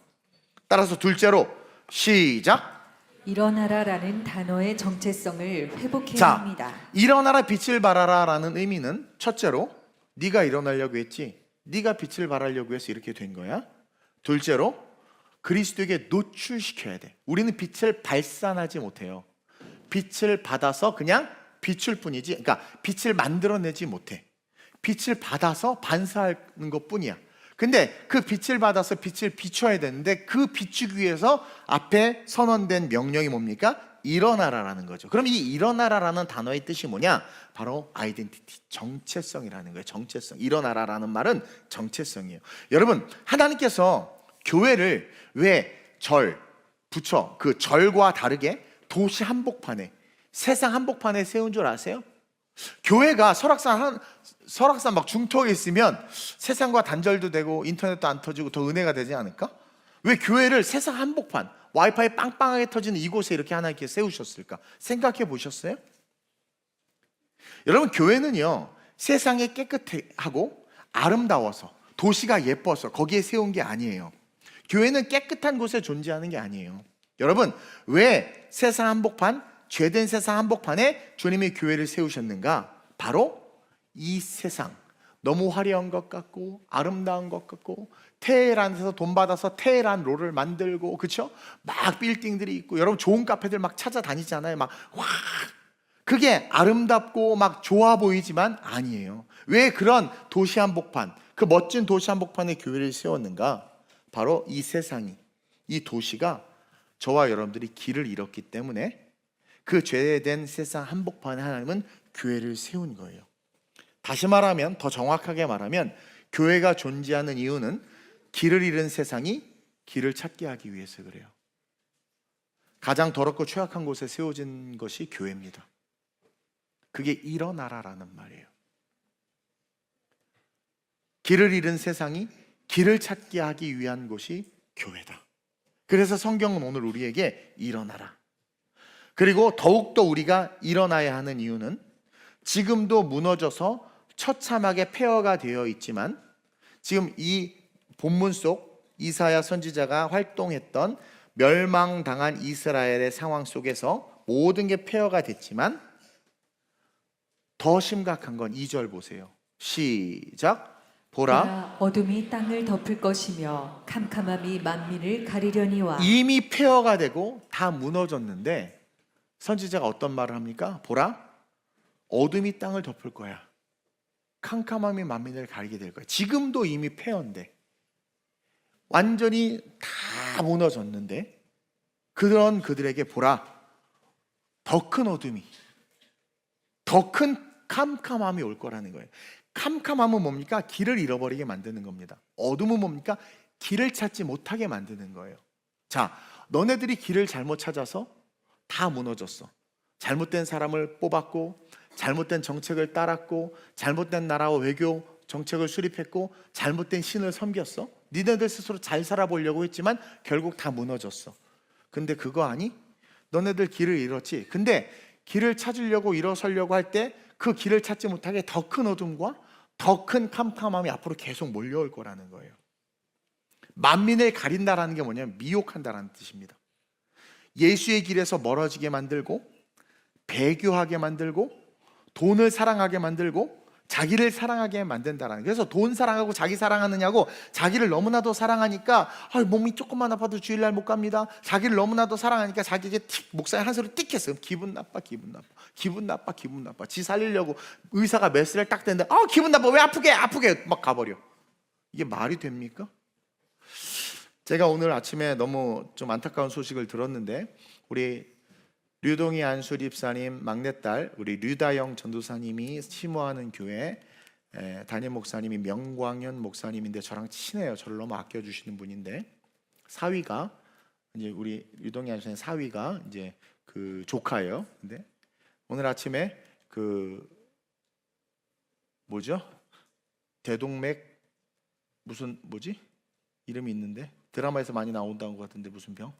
따라서 둘째로 시작. 일어나라라는 단어의 정체성을 회복해야 합니다. 일어나라, 빛을 발하라 라는 의미는 첫째로 네가 일어나려고 했지, 네가 빛을 발하려고 해서 이렇게 된 거야. 둘째로 그리스도에게 노출시켜야 돼. 우리는 빛을 발산하지 못해요. 빛을 받아서 그냥 비출 뿐이지, 그러니까 빛을 만들어내지 못해. 빛을 받아서 반사하는 것 뿐이야. 근데 그 빛을 받아서 빛을 비춰야 되는데 그 비추기 위해서 앞에 선언된 명령이 뭡니까? 일어나라라는 거죠. 그럼 이 일어나라라는 단어의 뜻이 뭐냐? 바로 아이덴티티, 정체성이라는 거예요. 정체성. 일어나라라는 말은 정체성이에요. 여러분, 하나님께서 교회를 왜 부처, 그 절과 다르게 도시 한복판에, 세상 한복판에 세운 줄 아세요? 교회가 설악산 막 중턱에 있으면 세상과 단절도 되고 인터넷도 안 터지고 더 은혜가 되지 않을까? 왜 교회를 세상 한복판, 와이파이 빵빵하게 터지는 이곳에 이렇게 하나님께 세우셨을까? 생각해 보셨어요? 여러분, 교회는요 세상에 깨끗하고 아름다워서 도시가 예뻐서 거기에 세운 게 아니에요. 교회는 깨끗한 곳에 존재하는 게 아니에요. 여러분, 왜 세상 한복판, 죄된 세상 한복판에 주님이 교회를 세우셨는가? 바로 이 세상, 너무 화려한 것 같고 아름다운 것 같고 테헤란에서 돈 받아서 테헤란 롤을 만들고, 그렇죠? 막 빌딩들이 있고, 여러분 좋은 카페들 막 찾아다니잖아요. 막 그게 아름답고 막 좋아 보이지만 아니에요. 왜 그런 도시 한복판, 그 멋진 도시 한복판에 교회를 세웠는가? 바로 이 세상이, 이 도시가 저와 여러분들이 길을 잃었기 때문에 그 죄된 세상 한복판에 하나님은 교회를 세운 거예요. 다시 말하면, 더 정확하게 말하면, 교회가 존재하는 이유는 길을 잃은 세상이 길을 찾게 하기 위해서 그래요. 가장 더럽고 취약한 곳에 세워진 것이 교회입니다. 그게 일어나라라는 말이에요. 길을 잃은 세상이 길을 찾게 하기 위한 곳이 교회다. 그래서 성경은 오늘 우리에게 일어나라. 그리고 더욱더 우리가 일어나야 하는 이유는 지금도 무너져서 처참하게 폐허가 되어 있지만, 지금 이 본문 속 이사야 선지자가 활동했던 멸망당한 이스라엘의 상황 속에서 모든 게 폐허가 됐지만, 더 심각한 건 2절 보세요. 시작. 보라, 어둠이 땅을 덮을 것이며 캄캄함이 만민을 가리려니와. 이미 폐허가 되고 다 무너졌는데 선지자가 어떤 말을 합니까? 보라, 어둠이 땅을 덮을 거야. 캄캄함이 만민을 가리게 될 거야. 지금도 이미 폐허인데, 완전히 다 무너졌는데, 그런 그들에게 보라, 더 큰 어둠이, 더 큰 캄캄함이 올 거라는 거예요. 캄캄함은 뭡니까? 길을 잃어버리게 만드는 겁니다. 어둠은 뭡니까? 길을 찾지 못하게 만드는 거예요. 자, 너네들이 길을 잘못 찾아서 다 무너졌어. 잘못된 사람을 뽑았고, 잘못된 정책을 따랐고, 잘못된 나라와 외교 정책을 수립했고, 잘못된 신을 섬겼어. 니네들 스스로 잘 살아보려고 했지만 결국 다 무너졌어. 근데 그거 아니? 너네들 길을 잃었지. 근데 길을 찾으려고 일어서려고 할 때 그 길을 찾지 못하게 더 큰 어둠과 더 큰 캄캄함이 앞으로 계속 몰려올 거라는 거예요. 만민을 가린다라는 게 뭐냐면 미혹한다라는 뜻입니다. 예수의 길에서 멀어지게 만들고, 배교하게 만들고, 돈을 사랑하게 만들고, 자기를 사랑하게 만든다라는. 그래서 돈 사랑하고 자기 사랑하느냐고, 자기를 너무나도 사랑하니까 몸이 조금만 아파도 주일날 못 갑니다. 자기를 너무나도 사랑하니까 자기에게 목사님 한 소리 띡 했어요. 기분 나빠, 기분 나빠, 기분 나빠, 기분 나빠. 지 살리려고 의사가 메스를 딱 대는데 기분 나빠, 왜 아프게 막 가버려. 이게 말이 됩니까? 제가 오늘 아침에 너무 좀 안타까운 소식을 들었는데, 우리 류동희 안수립사님 막내딸 우리 류다영 전도사님이 심호하는 교회 담임 목사님이 명광현 목사님인데 저랑 친해요. 저를 너무 아껴주시는 분인데, 사위가 이제 우리 류동희 안수사님 사위가 이제 그 조카예요. 근데 오늘 아침에 그 뭐죠? 대동맥 무슨 뭐지? 이름이 있는데 드라마에서 많이 나온다는 것 같은데 무슨 병?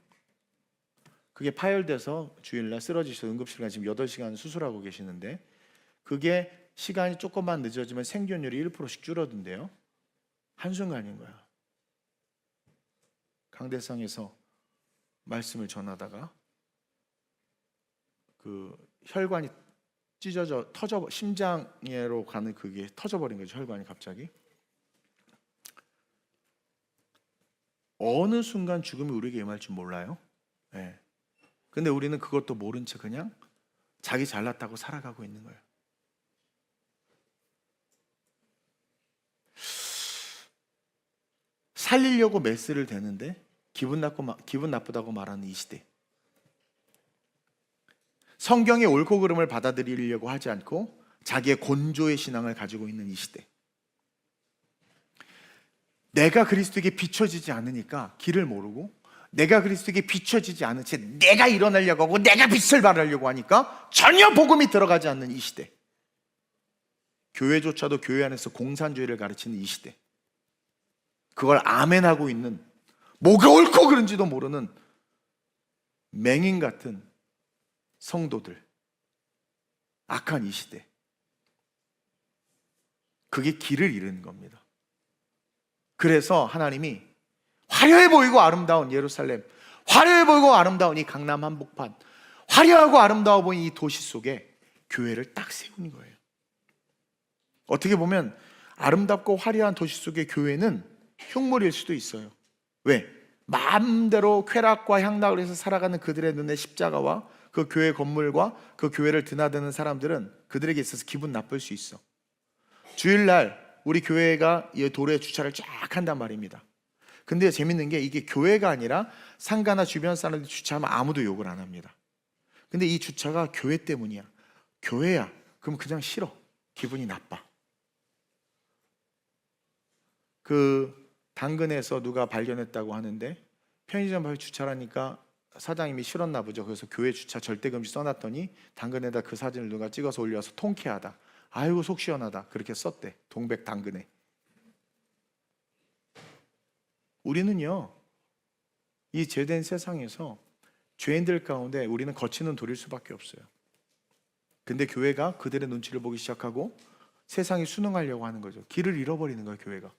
그게 파열돼서 주일날 쓰러지셔서 응급실 가 지금 8시간 수술하고 계시는데, 그게 시간이 조금만 늦어지면 생존율이 1%씩 줄어든대요. 한순간인 거야. 강대상에서 말씀을 전하다가 그 혈관이 찢어져 심장으로 가는 그게 터져버린 거죠. 혈관이 갑자기. 어느 순간 죽음이 우리에게 임할 줄 몰라요. 네. 근데 우리는 그것도 모른 채 그냥 자기 잘났다고 살아가고 있는 거예요. 살리려고 메스를 대는데 기분 나쁘다고 말하는 이 시대. 성경의 옳고 그름을 받아들이려고 하지 않고 자기의 곤조의 신앙을 가지고 있는 이 시대. 내가 그리스도에게 비춰지지 않으니까 길을 모르고, 내가 그리스도에게 비춰지지 않은 채 내가 일어나려고 하고 내가 빛을 발하려고 하니까 전혀 복음이 들어가지 않는 이 시대. 교회조차도 교회 안에서 공산주의를 가르치는 이 시대. 그걸 아멘하고 있는, 뭐가 옳고 그른지도 모르는 맹인 같은 성도들, 악한 이 시대. 그게 길을 잃은 겁니다. 그래서 하나님이 화려해 보이고 아름다운 예루살렘, 화려해 보이고 아름다운 이 강남 한복판, 화려하고 아름다워 보이는 이 도시 속에 교회를 딱 세우는 거예요. 어떻게 보면 아름답고 화려한 도시 속의 교회는 흉물일 수도 있어요. 왜? 마음대로 쾌락과 향락을 해서 살아가는 그들의 눈에 십자가와 그 교회 건물과 그 교회를 드나드는 사람들은 그들에게 있어서 기분 나쁠 수 있어. 주일날 우리 교회가 이 도로에 주차를 쫙 한단 말입니다. 근데 재밌는 게 이게 교회가 아니라 상가나 주변 사람들이 주차하면 아무도 욕을 안 합니다. 근데 이 주차가 교회 때문이야. 교회야. 그럼 그냥 싫어. 기분이 나빠. 그 당근에서 누가 발견했다고 하는데 편의점 앞에 주차하니까 사장님이 싫었나 보죠. 그래서 교회 주차 절대 금지 써놨더니 당근에다 그 사진을 누가 찍어서 올려서 통쾌하다. 아이고 속 시원하다. 그렇게 썼대. 동백 당근에. 우리는요, 이 죄된 세상에서 죄인들 가운데 우리는 거치는 돌일 수밖에 없어요. 근데 교회가 그들의 눈치를 보기 시작하고 세상이 순응하려고 하는 거죠. 길을 잃어버리는 거예요, 교회가.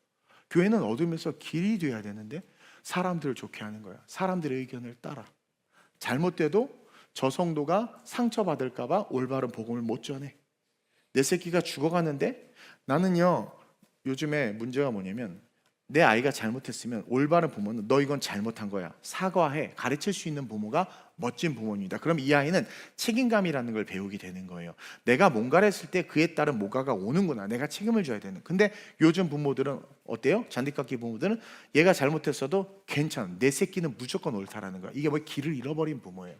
교회는 어둠에서 길이 돼야 되는데 사람들을 좋게 하는 거야. 사람들의 의견을 따라. 잘못돼도 저 성도가 상처받을까 봐 올바른 복음을 못 전해. 내 새끼가 죽어가는데 나는요, 요즘에 문제가 뭐냐면 내 아이가 잘못했으면 올바른 부모는 너 이건 잘못한 거야, 사과해, 가르칠 수 있는 부모가 멋진 부모입니다. 그럼 이 아이는 책임감이라는 걸 배우게 되는 거예요. 내가 뭔가를 했을 때 그에 따른 뭐가가 오는구나, 내가 책임을 져야 되는. 근데 요즘 부모들은 어때요? 잔디깎기 부모들은 얘가 잘못했어도 괜찮아, 내 새끼는 무조건 옳다라는 거야. 이게 뭐 길을 잃어버린 부모예요.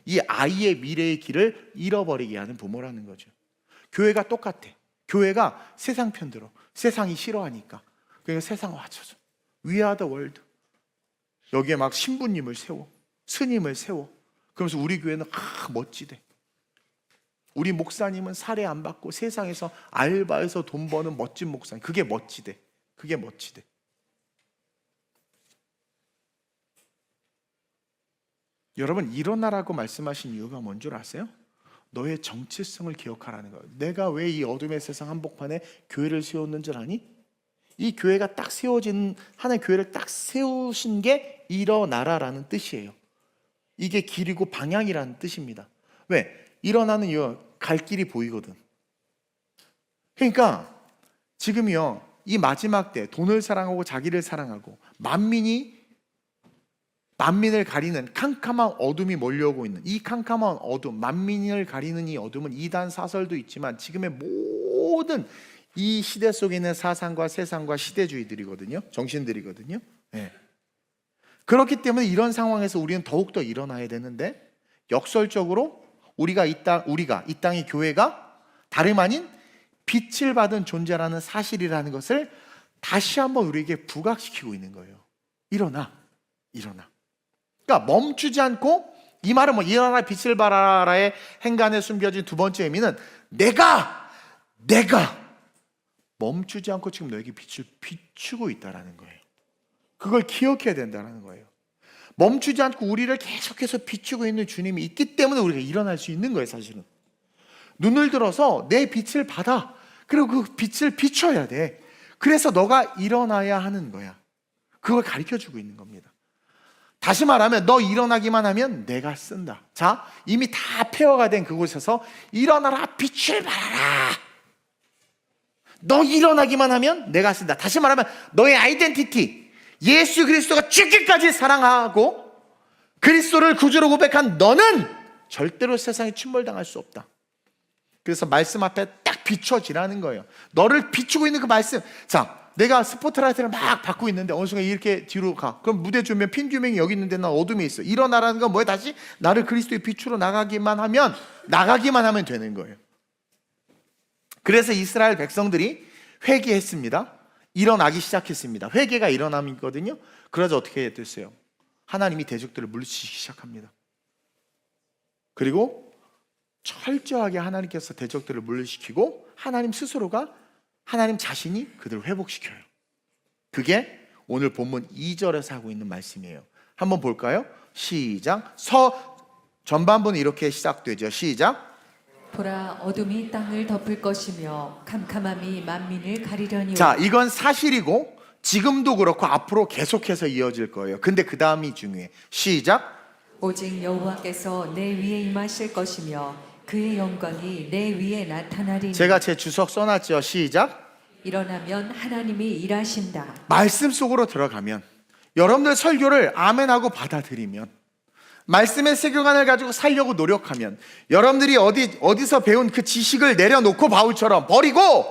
이 아이의 미래의 길을 잃어버리게 하는 부모라는 거죠. 교회가 똑같아. 교회가 세상 편들어. 세상이 싫어하니까. 그러니까 세상 맞춰줘. We are the world. 여기에 막 신부님을 세워, 스님을 세워. 그러면서 우리 교회는 멋지대. 우리 목사님은 살해 안 받고 세상에서 알바해서 돈 버는 멋진 목사님. 그게 멋지대. 그게 멋지대. 여러분, 일어나라고 말씀하신 이유가 뭔 줄 아세요? 너의 정체성을 기억하라는 거예요. 내가 왜 이 어둠의 세상 한복판에 교회를 세웠는 줄 아니? 이 교회가 딱 세워진, 하나의 교회를 딱 세우신 게 일어나라라는 뜻이에요. 이게 길이고 방향이라는 뜻입니다. 왜? 일어나는 이유, 갈 길이 보이거든. 그러니까 지금요, 이 마지막 때 돈을 사랑하고 자기를 사랑하고 만민을 가리는 캄캄한 어둠이 몰려오고 있는 이 캄캄한 어둠, 만민을 가리는 이 어둠은 이단 사설도 있지만 지금의 모든 이 시대 속에 있는 사상과 세상과 시대주의들이거든요. 정신들이거든요. 네. 그렇기 때문에 이런 상황에서 우리는 더욱더 일어나야 되는데, 역설적으로 우리가 이 땅의 교회가 다름 아닌 빛을 받은 존재라는 사실이라는 것을 다시 한번 우리에게 부각시키고 있는 거예요. 일어나. 그러니까 멈추지 않고, 이 말은 뭐 일어나 빛을 발하라의 행간에 숨겨진 두 번째 의미는 내가 멈추지 않고 지금 너에게 빛을 비추고 있다라는 거예요. 그걸 기억해야 된다는 거예요. 멈추지 않고 우리를 계속해서 비추고 있는 주님이 있기 때문에 우리가 일어날 수 있는 거예요. 사실은 눈을 들어서 내 빛을 받아. 그리고 그 빛을 비춰야 돼. 그래서 너가 일어나야 하는 거야. 그걸 가르쳐주고 있는 겁니다. 다시 말하면 너 일어나기만 하면 내가 쓴다. 자, 이미 다 폐허가 된 그곳에서 일어나라, 빛을 발하라. 너 일어나기만 하면 내가 쓴다. 다시 말하면 너의 아이덴티티, 예수 그리스도가 죽기까지 사랑하고 그리스도를 구주로 고백한 너는 절대로 세상에 침몰당할 수 없다. 그래서 말씀 앞에 딱 비춰지라는 거예요. 너를 비추고 있는 그 말씀. 자, 내가 스포트라이트를 막 받고 있는데 어느 순간 이렇게 뒤로 가. 그럼 무대 주면 핀 규명이 여기 있는데 난 어둠에 있어. 일어나라는 건 뭐야? 다시 나를 그리스도의 빛으로 나가기만 하면 되는 거예요. 그래서 이스라엘 백성들이 회개했습니다. 일어나기 시작했습니다. 회개가 일어남이거든요. 그래서 어떻게 됐어요? 하나님이 대적들을 물리치기 시작합니다. 그리고 철저하게 하나님께서 대적들을 물리시키고 하나님 스스로가, 하나님 자신이 그들을 회복시켜요. 그게 오늘 본문 2절에서 하고 있는 말씀이에요. 한번 볼까요? 시작. 전반부는 이렇게 시작되죠. 시작. 보라, 어둠이 땅을 덮을 것이며 캄캄함이 만민을 가리려니와. 자, 이건 사실이고 지금도 그렇고 앞으로 계속해서 이어질 거예요. 근데 그 다음이 중요해. 시작. 오직 여호와께서 내 위에 임하실 것이며 그의 영광이 내 위에 나타나리니. 제가 제 주석 써놨죠. 시작. 일어나면 하나님이 일하신다. 말씀 속으로 들어가면 여러분들 설교를 아멘하고 받아들이면, 말씀의 세계관을 가지고 살려고 노력하면, 여러분들이 어디서 배운 그 지식을 내려놓고 바울처럼 버리고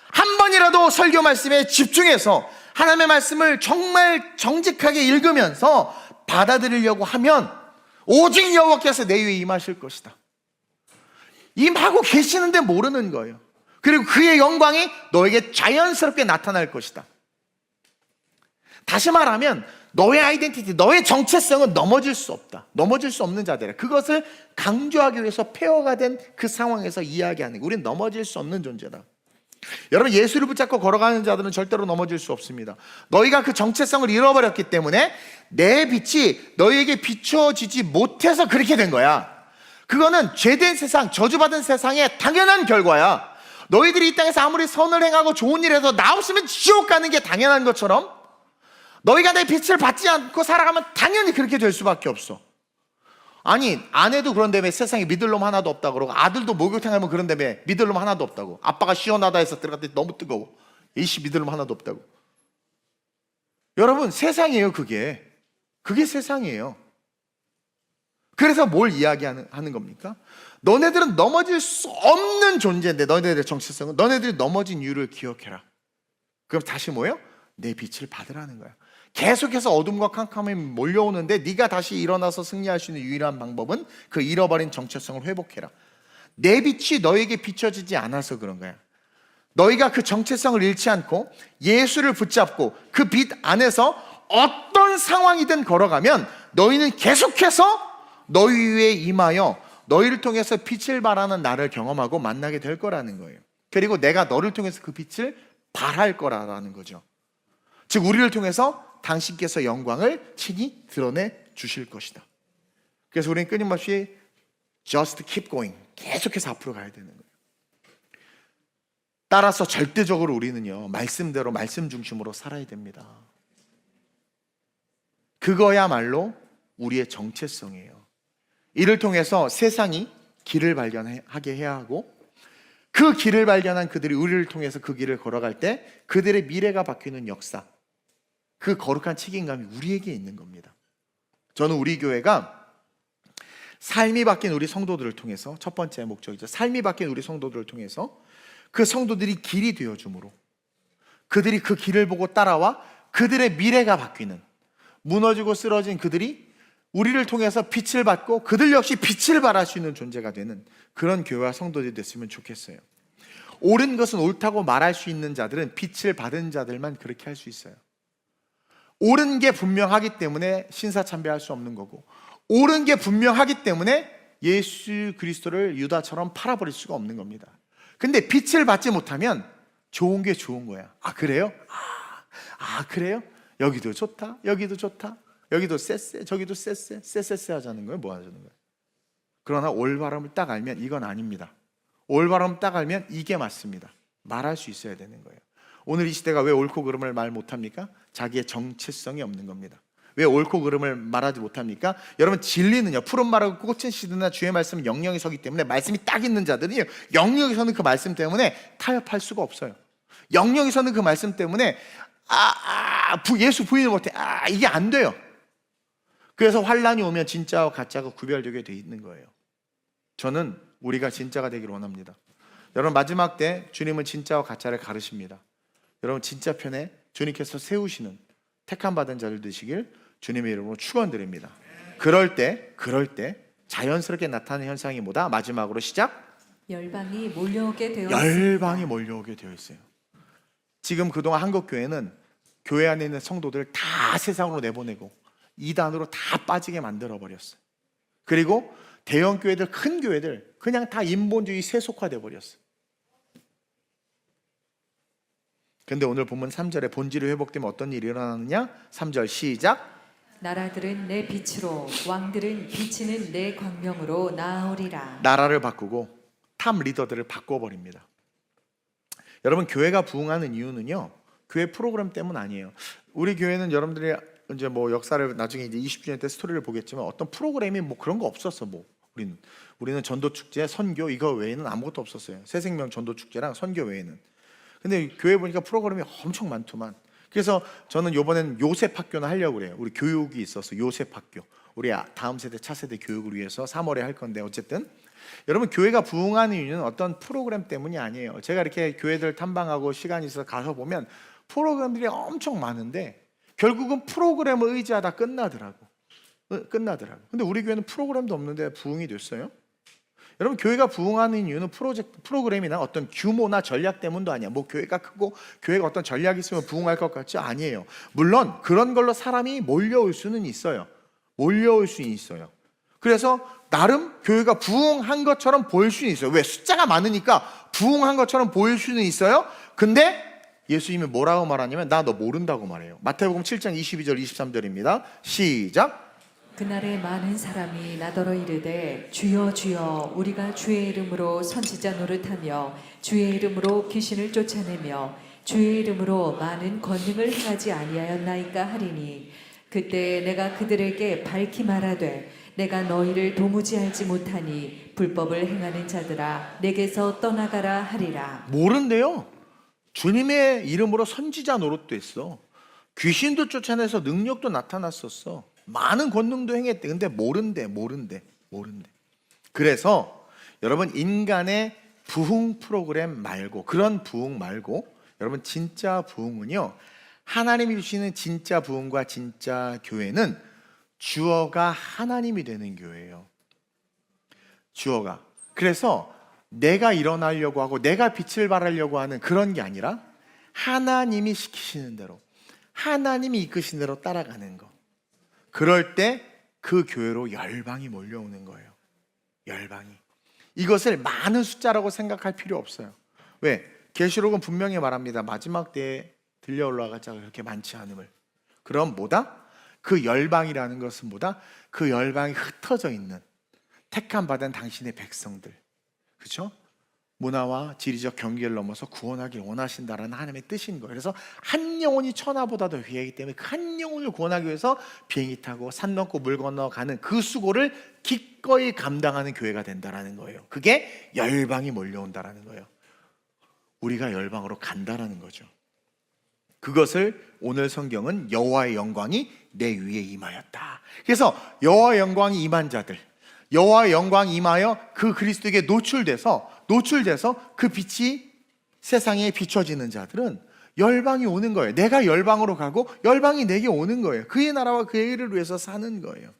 한 번이라도 설교 말씀에 집중해서 하나님의 말씀을 정말 정직하게 읽으면서 받아들이려고 하면 오직 여호와께서 내 위에 임하실 것이다. 임하고 계시는데 모르는 거예요. 그리고 그의 영광이 너에게 자연스럽게 나타날 것이다. 다시 말하면 너의 아이덴티티, 너의 정체성은 넘어질 수 없다. 넘어질 수 없는 자들이야. 그것을 강조하기 위해서 폐허가 된 그 상황에서 이야기하는 거예요. 우리는 넘어질 수 없는 존재다. 여러분, 예수를 붙잡고 걸어가는 자들은 절대로 넘어질 수 없습니다. 너희가 그 정체성을 잃어버렸기 때문에 내 빛이 너희에게 비춰지지 못해서 그렇게 된 거야. 그거는 죄된 세상, 저주받은 세상의 당연한 결과야. 너희들이 이 땅에서 아무리 선을 행하고 좋은 일 해도 나 없으면 지옥 가는 게 당연한 것처럼 너희가 내 빛을 받지 않고 살아가면 당연히 그렇게 될 수밖에 없어. 아니, 아내도 그런다며 세상에 믿을 놈 하나도 없다고 그러고, 아들도 목욕탕 가면 그런다며 믿을 놈 하나도 없다고. 아빠가 시원하다 해서 들어갔더니 너무 뜨거워. 이씨 믿을 놈 하나도 없다고. 여러분, 세상이에요. 그게 세상이에요. 그래서 뭘 이야기하는 겁니까? 너네들은 넘어질 수 없는 존재인데, 너네들의 정체성은, 너네들이 넘어진 이유를 기억해라. 그럼 다시 뭐예요? 내 빛을 받으라는 거야. 계속해서 어둠과 캄캄함이 몰려오는데 네가 다시 일어나서 승리할 수 있는 유일한 방법은 그 잃어버린 정체성을 회복해라. 내 빛이 너에게 비춰지지 않아서 그런 거야. 너희가 그 정체성을 잃지 않고 예수를 붙잡고 그 빛 안에서 어떤 상황이든 걸어가면 너희는 계속해서 너희 위에 임하여 너희를 통해서 빛을 발하는 나를 경험하고 만나게 될 거라는 거예요. 그리고 내가 너를 통해서 그 빛을 발할 거라는 거죠. 즉, 우리를 통해서 당신께서 영광을 친히 드러내 주실 것이다. 그래서 우리는 끊임없이 just keep going, 계속해서 앞으로 가야 되는 거예요. 따라서 절대적으로 우리는요, 말씀대로 말씀 중심으로 살아야 됩니다. 그거야말로 우리의 정체성이에요. 이를 통해서 세상이 길을 발견하게 해야 하고, 그 길을 발견한 그들이 우리를 통해서 그 길을 걸어갈 때 그들의 미래가 바뀌는 역사, 그 거룩한 책임감이 우리에게 있는 겁니다. 저는 우리 교회가 삶이 바뀐 우리 성도들을 통해서, 첫 번째 목적이죠. 삶이 바뀐 우리 성도들을 통해서 그 성도들이 길이 되어줌으로 그들이 그 길을 보고 따라와 그들의 미래가 바뀌는, 무너지고 쓰러진 그들이 우리를 통해서 빛을 받고 그들 역시 빛을 발할 수 있는 존재가 되는 그런 교회와 성도들이 됐으면 좋겠어요. 옳은 것은 옳다고 말할 수 있는 자들은 빛을 받은 자들만 그렇게 할 수 있어요. 옳은 게 분명하기 때문에 신사참배할 수 없는 거고, 옳은 게 분명하기 때문에 예수 그리스도를 유다처럼 팔아버릴 수가 없는 겁니다. 근데 빛을 받지 못하면 좋은 게 좋은 거야. 아, 그래요? 그래요? 여기도 좋다, 여기도 좋다, 여기도 쎄쎄, 저기도 쎄쎄, 쎄쎄쎄 하자는 거예요? 뭐 하자는 거예요? 그러나 올바름을 딱 알면 이건 아닙니다. 올바름을 딱 알면 이게 맞습니다. 말할 수 있어야 되는 거예요. 오늘 이 시대가 왜 옳고 그름을 말 못합니까? 자기의 정체성이 없는 겁니다. 왜 옳고 그름을 말하지 못합니까? 여러분, 진리는요, 푸른 말하고 꽃은 시드나 주의 말씀은 영영이 서기 때문에, 말씀이 딱 있는 자들은요, 영영이 서는 그 말씀 때문에 타협할 수가 없어요. 영영이 서는 그 말씀 때문에 예수 부인을 못해. 이게 안 돼요. 그래서 환란이 오면 진짜와 가짜가 구별되게 돼 있는 거예요. 저는 우리가 진짜가 되기를 원합니다. 여러분, 마지막 때 주님은 진짜와 가짜를 가르십니다. 여러분, 진짜 편에 주님께서 세우시는 택함 받은 자들 되시길 주님의 이름으로 축원드립니다. 그럴 때 자연스럽게 나타나는 현상이 뭐다? 마지막으로 시작. 열방이 몰려오게 되어 열방이 몰려오게 되어 있어요. 지금 그동안 한국 교회는 교회 안에 있는 성도들을 다 세상으로 내보내고 이단으로 다 빠지게 만들어 버렸어요. 그리고 대형 교회들, 큰 교회들 그냥 다 인본주의 세속화돼 버렸어요. 근데 오늘 본문 3절에 본질이 회복되면 어떤 일이 일어나느냐? 3절 시작. 나라들은 내 빛으로, 왕들은 비치는 내 광명으로 나아오리라. 나라를 바꾸고 탑 리더들을 바꿔버립니다. 여러분, 교회가 부흥하는 이유는요, 교회 프로그램 때문 아니에요. 우리 교회는 여러분들이 이제 뭐 역사를 나중에 이제 20주년 때 스토리를 보겠지만 어떤 프로그램이 뭐 그런 거 없었어. 뭐 우리는 전도 축제, 선교 이거 외에는 아무것도 없었어요. 새생명 전도 축제랑 선교 외에는. 근데 교회 보니까 프로그램이 엄청 많더만. 그래서 저는 이번엔 요셉 학교는 하려고 그래요. 우리 교육이 있어서 요셉 학교, 우리 다음 세대 차세대 교육을 위해서 3월에 할 건데, 어쨌든 여러분, 교회가 부흥하는 이유는 어떤 프로그램 때문이 아니에요. 제가 이렇게 교회들 탐방하고 시간이 있어서 가서 보면 프로그램들이 엄청 많은데 결국은 프로그램을 의지하다 끝나더라고. 근데 우리 교회는 프로그램도 없는데 부흥이 됐어요? 여러분, 교회가 부흥하는 이유는 프로그램이나 어떤 규모나 전략 때문도 아니야. 뭐 교회가 크고 교회가 어떤 전략이 있으면 부흥할 것 같지? 아니에요. 물론 그런 걸로 사람이 몰려올 수는 있어요. 몰려올 수는 있어요. 그래서 나름 교회가 부흥한 것처럼 보일 수는 있어요. 왜? 숫자가 많으니까 부흥한 것처럼 보일 수는 있어요. 근데 예수님이 뭐라고 말하냐면, 나 너 모른다고 말해요. 마태복음 7장 22절 23절입니다. 시작. 그날에 많은 사람이 나더러 이르되 주여 주여 우리가 주의 이름으로 선지자 노릇하며 주의 이름으로 귀신을 쫓아내며 주의 이름으로 많은 권능을 행하지 아니하였나이까 하리니 그때 내가 그들에게 밝히 말하되 내가 너희를 도무지 알지 못하니 불법을 행하는 자들아 내게서 떠나가라 하리라. 모른대요. 주님의 이름으로 선지자 노릇도 했어. 귀신도 쫓아내서 능력도 나타났었어. 많은 권능도 행했대. 근데 모른대. 그래서 여러분, 인간의 부흥 프로그램 말고, 그런 부흥 말고, 여러분, 진짜 부흥은요, 하나님이 주시는 진짜 부흥과 진짜 교회는 주어가 하나님이 되는 교회예요. 주어가. 그래서 내가 일어나려고 하고 내가 빛을 발하려고 하는 그런 게 아니라 하나님이 시키시는 대로, 하나님이 이끄신 대로 따라가는 거. 그럴 때 그 교회로 열방이 몰려오는 거예요. 열방이. 이것을 많은 숫자라고 생각할 필요 없어요. 왜? 계시록은 분명히 말합니다. 마지막 때에 들려 올라갈 자가 그렇게 많지 않음을. 그럼 뭐다? 그 열방이라는 것은 뭐다? 그 열방이 흩어져 있는 택함 받은 당신의 백성들, 그렇죠? 문화와 지리적 경계를 넘어서 구원하길 원하신다라는 하나님의 뜻인 거예요. 그래서 한 영혼이 천하보다 더 귀하기 때문에 그 한 영혼을 구원하기 위해서 비행기 타고 산 넘고 물 건너가는 그 수고를 기꺼이 감당하는 교회가 된다라는 거예요. 그게 열방이 몰려온다라는 거예요. 우리가 열방으로 간다라는 거죠. 그것을 오늘 성경은 여호와의 영광이 내 위에 임하였다. 그래서 여호와의 영광이 임한 자들, 여호와의 영광이 임하여 그 그리스도에게 노출돼서 그 빛이 세상에 비춰지는 자들은 열방이 오는 거예요. 내가 열방으로 가고 열방이 내게 오는 거예요. 그의 나라와 그의 일을 위해서 사는 거예요.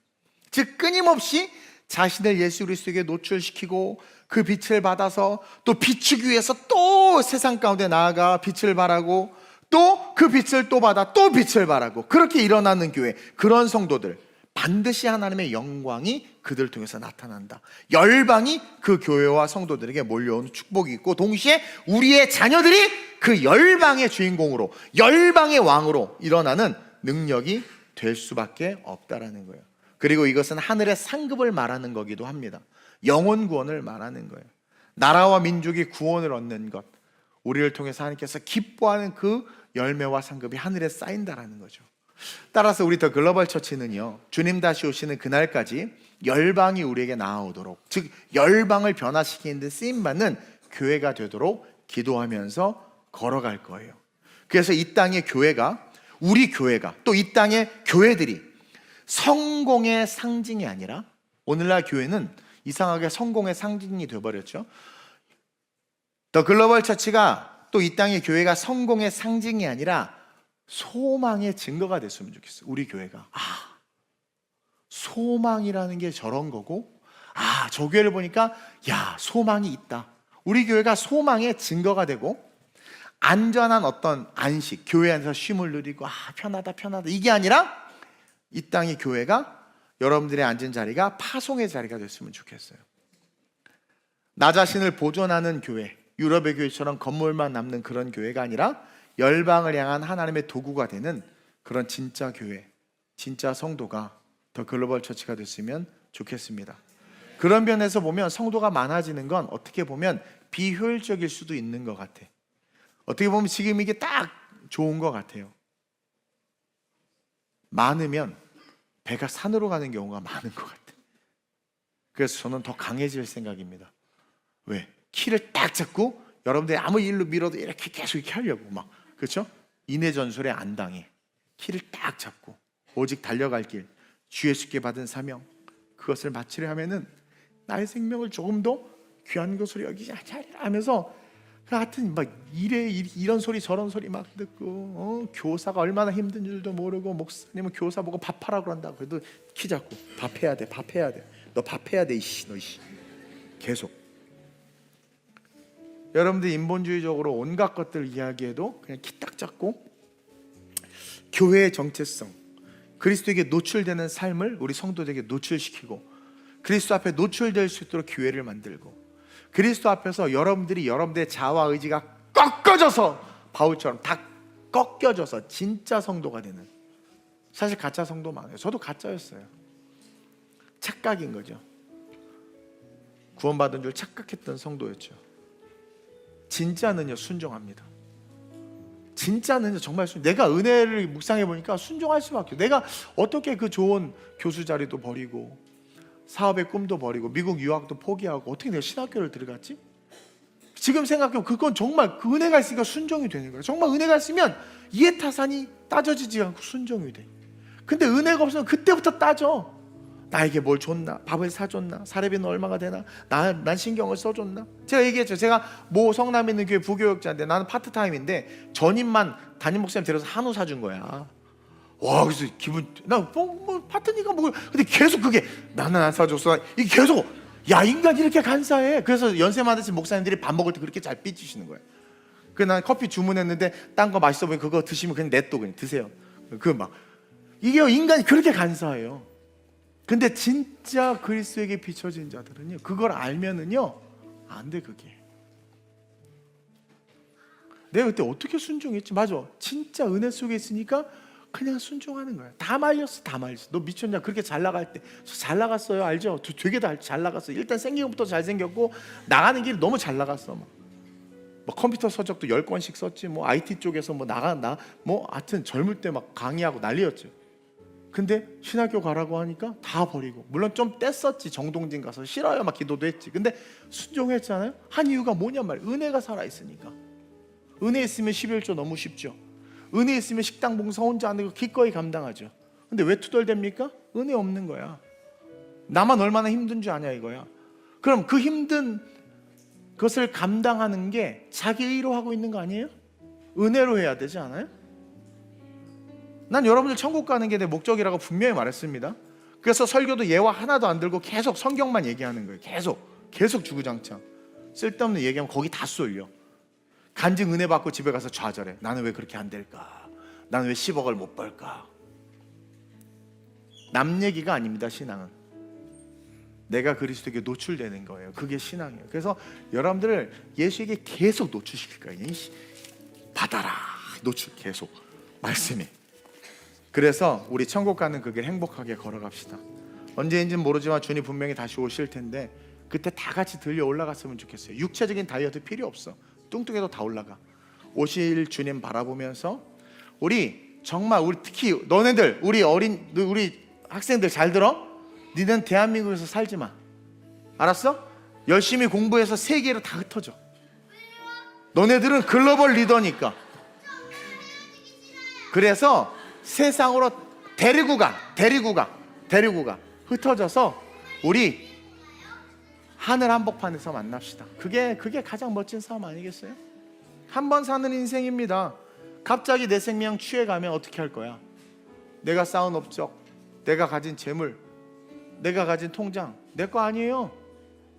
즉 끊임없이 자신을 예수 그리스도에게 노출시키고 그 빛을 받아서 또 비추기 위해서 또 세상 가운데 나아가 빛을 발하고 또 그 빛을 또 받아 또 빛을 발하고, 그렇게 일어나는 교회, 그런 성도들, 반드시 하나님의 영광이 그들을 통해서 나타난다. 열방이 그 교회와 성도들에게 몰려오는 축복이 있고, 동시에 우리의 자녀들이 그 열방의 주인공으로, 열방의 왕으로 일어나는 능력이 될 수밖에 없다라는 거예요. 그리고 이것은 하늘의 상급을 말하는 거기도 합니다. 영혼 구원을 말하는 거예요. 나라와 민족이 구원을 얻는 것, 우리를 통해서 하나님께서 기뻐하는 그 열매와 상급이 하늘에 쌓인다라는 거죠. 따라서 우리 더 글로벌 처치는요, 주님 다시 오시는 그날까지 열방이 우리에게 나아오도록, 즉 열방을 변화시키는 데 쓰임받는 교회가 되도록 기도하면서 걸어갈 거예요. 그래서 이 땅의 교회가, 우리 교회가, 또 이 땅의 교회들이 성공의 상징이 아니라, 오늘날 교회는 이상하게 성공의 상징이 되어버렸죠. 더 글로벌 처치가, 또 이 땅의 교회가 성공의 상징이 아니라 소망의 증거가 됐으면 좋겠어요. 우리 교회가 소망이라는 게 저런 거고, 저 교회를 보니까 소망이 있다. 우리 교회가 소망의 증거가 되고, 안전한 어떤 안식, 교회 안에서 쉼을 누리고 편하다 이게 아니라 이 땅의 교회가, 여러분들의 앉은 자리가 파송의 자리가 됐으면 좋겠어요. 나 자신을 보존하는 교회, 유럽의 교회처럼 건물만 남는 그런 교회가 아니라 열방을 향한 하나님의 도구가 되는 그런 진짜 교회, 진짜 성도가 더 글로벌 처치가 됐으면 좋겠습니다. 그런 면에서 보면 성도가 많아지는 건 어떻게 보면 비효율적일 수도 있는 것 같아. 어떻게 보면 지금 이게 딱 좋은 것 같아요. 많으면 배가 산으로 가는 경우가 많은 것 같아. 그래서 저는 더 강해질 생각입니다. 왜? 키를 딱 잡고 여러분들이 아무 일로 밀어도 이렇게 계속 이렇게 하려고 그렇죠? 인해 전술에 안 당해. 키를 딱 잡고 오직 달려갈 길, 주 예수께 받은 사명, 그것을 마치려 하면은 나의 생명을 조금 더 귀한 것으로 여기지 하면서 하여튼 막 이런 소리 저런 소리 막 듣고 교사가 얼마나 힘든 줄도 모르고 목사님은 교사 보고 밥하라 그런다고 그래도 키 잡고 밥해야 돼 너 밥해야 돼 이씨 너 이씨 계속. 여러분들 인본주의적으로 온갖 것들 이야기해도 그냥 키 딱 잡고 교회의 정체성, 그리스도에게 노출되는 삶을 우리 성도들에게 노출시키고 그리스도 앞에 노출될 수 있도록 기회를 만들고 그리스도 앞에서 여러분들이 여러분들의 자아와 의지가 꺾어져서 바울처럼 다 꺾여져서 진짜 성도가 되는. 사실 가짜 성도 많아요. 저도 가짜였어요. 착각인 거죠. 구원받은 줄 착각했던 성도였죠. 진짜는요 순종합니다. 진짜는 정말 내가 은혜를 묵상해 보니까 순종할 수밖에. 내가 어떻게 그 좋은 교수 자리도 버리고 사업의 꿈도 버리고 미국 유학도 포기하고 어떻게 내가 신학교를 들어갔지? 지금 생각해보면 그건 정말 그 은혜가 있으니까 순종이 되는 거예요. 정말 은혜가 있으면 이해타산이 따져지지 않고 순종이 돼. 근데 은혜가 없으면 그때부터 따져. 나에게 뭘 줬나? 밥을 사줬나? 사례비는 얼마가 되나? 난 신경을 써줬나? 제가 얘기했죠. 제가 모 성남에 있는 교회 부교역자인데 나는 파트타임인데 전임만 담임 목사님 데려서 한우 사준 거야. 와, 그래서 기분 뭐 파트니까 뭐 근데 계속 그게 나는 안 사줬어. 이게 계속 야 인간 이렇게 간사해. 그래서 연세 많으신 목사님들이 밥 먹을 때 그렇게 잘 삐지시는 거예요. 그래서 난 커피 주문했는데 딴 거 맛있어 보이면 그거 드시면 그냥 냅둬 그냥 드세요. 그 막 이게 인간이 그렇게 간사해요. 근데 진짜 그리스도에게 비춰진 자들은요 그걸 알면은요 안 돼. 그게 내가 그때 어떻게 순종했지? 맞아, 진짜 은혜 속에 있으니까 그냥 순종하는 거야. 다 말렸어. 너 미쳤냐? 그렇게 잘 나갈 때 잘 나갔어요. 알죠? 되게 잘 나갔어. 일단 생긴 것부터 잘생겼고 나가는 길이 너무 잘 나갔어. 뭐 컴퓨터 서적도 10권씩 썼지. 뭐 IT 쪽에서 뭐 하여튼 젊을 때 막 강의하고 난리였죠. 근데 신학교 가라고 하니까 다 버리고, 물론 좀 뗐었지. 정동진 가서 싫어요 막 기도도 했지. 근데 순종했잖아요. 한 이유가 뭐냔 말이에요. 은혜가 살아있으니까. 은혜 있으면 11조 너무 쉽죠. 은혜 있으면 식당 봉사 혼자 안 하고 기꺼이 감당하죠. 근데 왜 투덜댑니까? 은혜 없는 거야. 나만 얼마나 힘든 줄 아냐 이거야. 그럼 그 힘든 것을 감당하는 게 자기 의로 하고 있는 거 아니에요? 은혜로 해야 되지 않아요? 난 여러분들 천국 가는 게 내 목적이라고 분명히 말했습니다. 그래서 설교도 예화 하나도 안 들고 계속 성경만 얘기하는 거예요. 계속 주구장창 쓸데없는 얘기하면 거기 다 쏠려. 간증 은혜 받고 집에 가서 좌절해. 나는 왜 그렇게 안 될까? 나는 왜 10억을 못 벌까? 남 얘기가 아닙니다. 신앙은 내가 그리스도에게 노출되는 거예요. 그게 신앙이에요. 그래서 여러분들을 예수에게 계속 노출시킬 거예요. 받아라 노출 계속 말씀이. 그래서 우리 천국 가는 그 길 행복하게 걸어갑시다. 언제인지는 모르지만 주님 분명히 다시 오실 텐데 그때 다 같이 들려 올라갔으면 좋겠어요. 육체적인 다이어트 필요 없어. 뚱뚱해도 다 올라가. 오실 주님 바라보면서 우리 정말 우리 특히 너네들 우리 학생들 잘 들어. 니는 대한민국에서 살지 마. 알았어? 열심히 공부해서 세계로 다 흩어져. 너네들은 글로벌 리더니까. 그래서 세상으로 데리고 가. 흩어져서 우리 하늘 한복판에서 만납시다. 그게 가장 멋진 삶 아니겠어요? 한 번 사는 인생입니다. 갑자기 내 생명 취해가면 어떻게 할 거야? 내가 쌓은 업적, 내가 가진 재물, 내가 가진 통장 내 거 아니에요.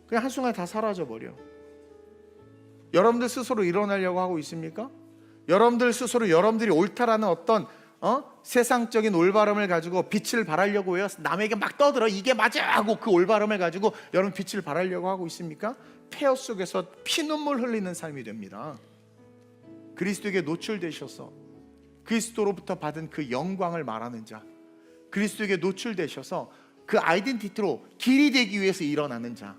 그냥 한순간에 다 사라져버려. 여러분들 스스로 일어나려고 하고 있습니까? 여러분들 스스로 여러분들이 옳다라는 어떤 세상적인 올바름을 가지고 빛을 발하려고 해요. 남에게 막 떠들어 이게 맞아 하고 그 올바름을 가지고 여러분 빛을 발하려고 하고 있습니까? 폐허 속에서 피눈물 흘리는 삶이 됩니다. 그리스도에게 노출되셔서 그리스도로부터 받은 그 영광을 말하는 자, 그리스도에게 노출되셔서 그 아이덴티티로 길이 되기 위해서 일어나는 자,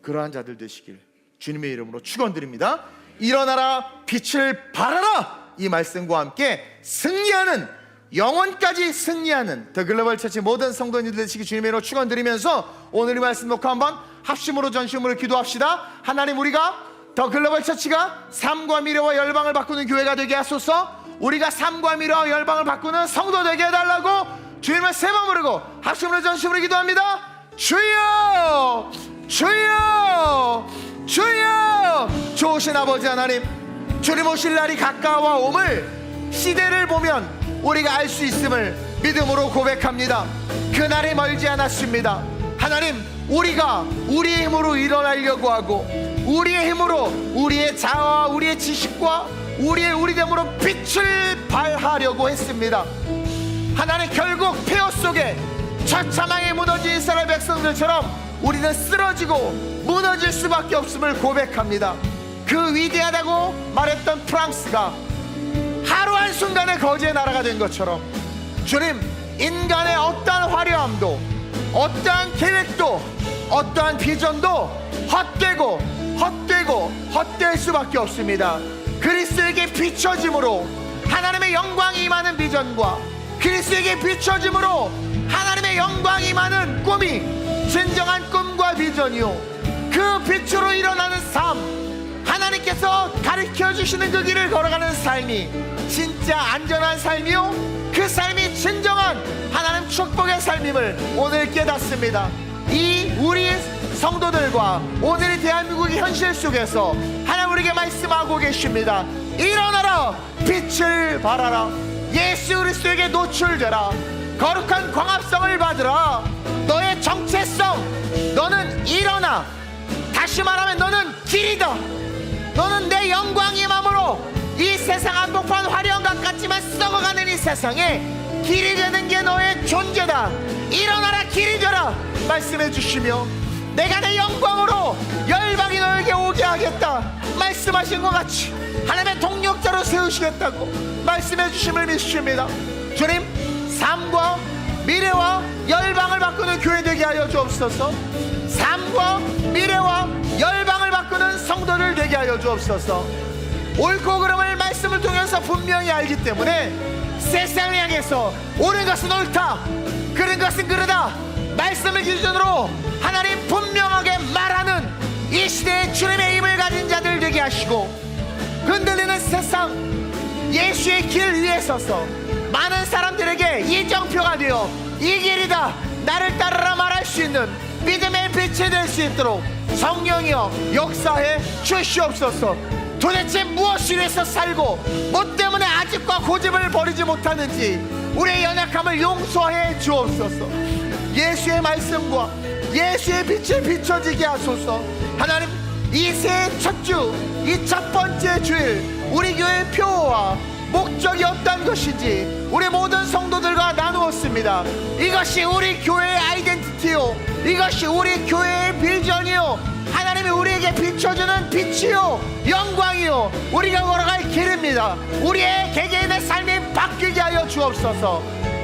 그러한 자들 되시길 주님의 이름으로 축원드립니다. 일어나라 빛을 발하라. 이 말씀과 함께 승리하는, 영원까지 승리하는 더 글로벌 처치 모든 성도님들 되시기 주님의 이름으로 축원드리면서 오늘 이 말씀 놓고 한번 합심으로 전심으로 기도합시다. 하나님, 우리가 더 글로벌 처치가 삶과 미래와 열방을 바꾸는 교회가 되게 하소서. 우리가 삶과 미래와 열방을 바꾸는 성도 되게 해달라고 주님을 세 번 부르고 합심으로 전심으로 기도합니다. 주여, 주여, 주여. 좋으신 아버지 하나님, 주님 오실 날이 가까워옴을 시대를 보면 우리가 알 수 있음을 믿음으로 고백합니다. 그날이 멀지 않았습니다. 하나님, 우리가 우리의 힘으로 일어나려고 하고 우리의 힘으로 우리의 자아와 우리의 지식과 우리의 우리됨으로 빛을 발하려고 했습니다. 하나님, 결국 폐허 속에 처참하게 무너진 이스라엘 백성들처럼 우리는 쓰러지고 무너질 수밖에 없음을 고백합니다. 그 위대하다고 말했던 프랑스가 하루 한순간에 거지의 나라가 된 것처럼 주님, 인간의 어떠한 화려함도 어떠한 계획도 어떠한 비전도 헛될 수밖에 없습니다. 그리스도에게 비춰짐으로 하나님의 영광이 임하는 비전과 그리스도에게 비춰짐으로 하나님의 영광이 임하는 꿈이 진정한 꿈과 비전이요, 그 빛으로 일어나는 삶, 하나님께서 가르쳐 주시는 그 길을 걸어가는 삶이 진짜 안전한 삶이요, 그 삶이 진정한 하나님 축복의 삶임을 오늘 깨닫습니다. 이 우리 성도들과 오늘의 대한민국의 현실 속에서 하나님 우리에게 말씀하고 계십니다. 일어나라, 빛을 발하라, 예수 그리스도에게 노출되라, 거룩한 광합성을 받으라. 너의 정체성, 너는 일어나. 다시 말하면 너는 길이다. 너는 내 영광이 임함으로 이 세상 한복판 화려한 것 같지만 썩어가는 이 세상에 길이 되는 게 너의 존재다. 일어나라, 길이 되라 말씀해 주시며 내가 내 영광으로 열방이 너에게 오게 하겠다 말씀하신 것 같이 하나님의 동력자로 세우시겠다고 말씀해 주심을 믿습니다. 주님, 삶과 미래와 열방을 바꾸는 교회 되게 하여 주옵소서. 삶과 미래와 열방을 바꾸는 성도들 되게 하여 주옵소서. 옳고 그름을 말씀을 통해서 분명히 알기 때문에 세상을 향해서 옳은 것은 옳다, 그른 것은 그르다 말씀을 기준으로 하나님 분명하게 말하는 이 시대에 주님의 힘을 가진 자들 되게 하시고, 흔들리는 세상 예수의 길 위에 서서 많은 사람들에게 이정표가 되어 이 길이다, 나를 따르라 말할 수 있는 믿음의 빛이 될 수 있도록 성령이여 역사해 주시옵소서. 도대체 무엇을 위해서 살고 뭐 때문에 아직과 고집을 버리지 못하는지 우리의 연약함을 용서해 주옵소서. 예수의 말씀과 예수의 빛을 비춰지게 하소서. 하나님, 이 새해 첫 주, 이 첫 번째 주일 우리 교회의 표어와 목적이 어떤 것인지 우리 모든 성도들과 나누었습니다. 이것이 우리 교회의 아이덴티티요, 이것이 우리 교회의 비전이요, 하나님이 우리에게 비춰주는 빛이요 영광이요 우리가 걸어갈 길입니다. 우리의 개개인의 삶이 바뀌게 하여 주옵소서.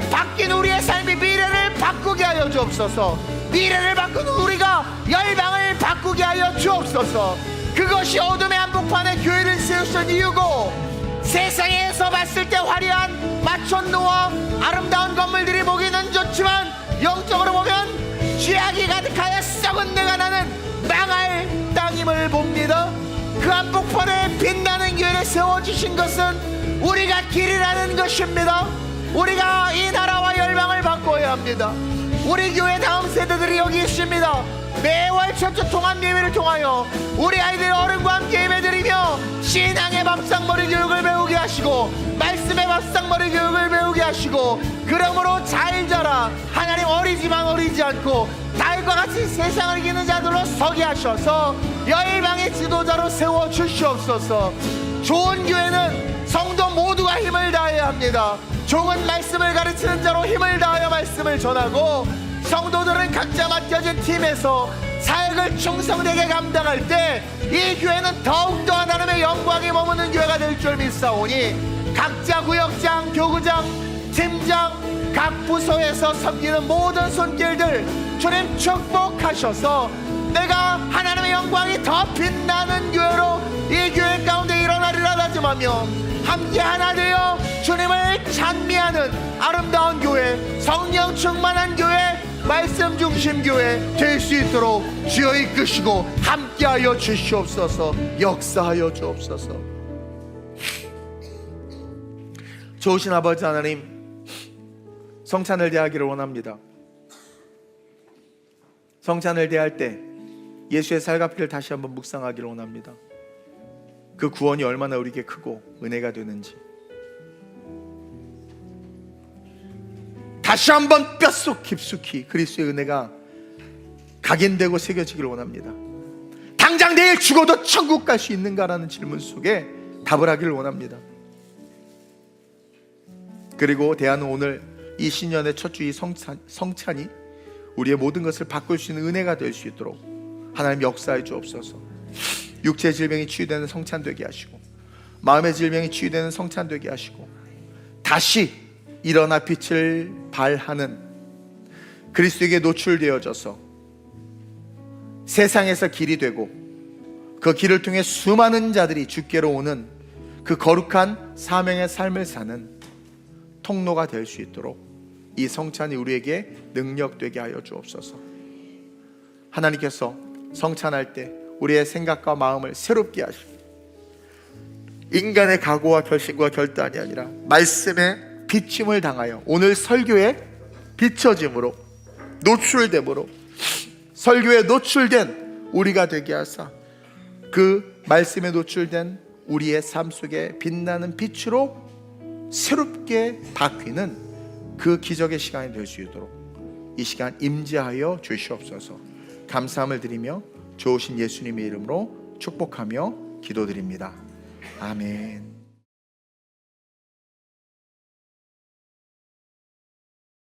바뀐 우리의 삶이 미래를 바꾸게 하여 주옵소서. 미래를 바꾸는 우리가 열방을 바꾸게 하여 주옵소서. 그것이 어둠의 한복판에 교회를 세우신 이유고, 세상에서 봤을 때 화려한 마천루와 아름다운 건물들이 보기는 좋지만 영적으로 보면 죄악이 가득하여 썩은 내가 나는 망할 땅임을 봅니다. 그 한복판에 빛나는 교회를 세워주신 것은 우리가 길이라는 것입니다. 우리가 이 나라와 열방을 바꿔야 합니다. 우리 교회 다음 세대들이 여기 있습니다. 매월 첫주 통합 예배를 통하여 우리 아이들 어른과 함께 예배드리며 신앙의 밥상머리 교육을 배우게 하시고 말씀의 밥상머리 교육을 배우게 하시고, 그러므로 잘 자라 하나님 어리지만 어리지 않고 달과 같이 세상을 이기는 자들로 서게 하셔서 열방의 지도자로 세워주시옵소서. 좋은 교회는 성도 모두가 힘을 다해야 합니다. 좋은 말씀을 가르치는 자로 힘을 다하여 말씀을 전하고, 성도들은 각자 맡겨진 팀에서 사역을 충성되게 감당할 때 이 교회는 더욱더 하나님의 영광이 머무는 교회가 될 줄 믿사오니, 각자 구역장, 교구장, 팀장, 각 부서에서 섬기는 모든 손길들 주님 축복하셔서 내가 하나님의 영광이 더 빛나는 교회로 이 교회 가운데 일어나리라 다짐하며 함께 하나 되어 주님을 찬미하는 아름다운 교회, 성령 충만한 교회, 말씀 중심 교회 될 수 있도록 주여 이끄시고 함께하여 주시옵소서. 역사하여 주옵소서. 좋으신 아버지 하나님, 성찬을 대하기를 원합니다. 성찬을 대할 때 예수의 살과 피를 다시 한번 묵상하기를 원합니다. 그 구원이 얼마나 우리에게 크고 은혜가 되는지 다시 한번 뼛속 깊숙이 그리스도의 은혜가 각인되고 새겨지기를 원합니다. 당장 내일 죽어도 천국 갈 수 있는가라는 질문 속에 답을 하기를 원합니다. 그리고 대하는 오늘 이 신년의 첫 주 이 성찬이 우리의 모든 것을 바꿀 수 있는 은혜가 될 수 있도록 하나님 역사해 주옵소서. 육체의 질병이 치유되는 성찬 되게 하시고, 마음의 질병이 치유되는 성찬 되게 하시고, 다시 일어나 빛을 발하는 그리스도에게 노출되어져서 세상에서 길이 되고, 그 길을 통해 수많은 자들이 주께로 오는 그 거룩한 사명의 삶을 사는 통로가 될 수 있도록 이 성찬이 우리에게 능력되게 하여 주옵소서. 하나님께서 성찬할 때 우리의 생각과 마음을 새롭게 하시고, 인간의 각오와 결심과 결단이 아니라 말씀의 비침을 당하여 오늘 설교에 비춰짐으로, 노출됨으로, 설교에 노출된 우리가 되게 하사 그 말씀에 노출된 우리의 삶 속에 빛나는 빛으로 새롭게 바뀌는 그 기적의 시간이 될 수 있도록 이 시간 임재하여 주시옵소서. 감사함을 드리며 좋으신 예수님의 이름으로 축복하며 기도드립니다. 아멘.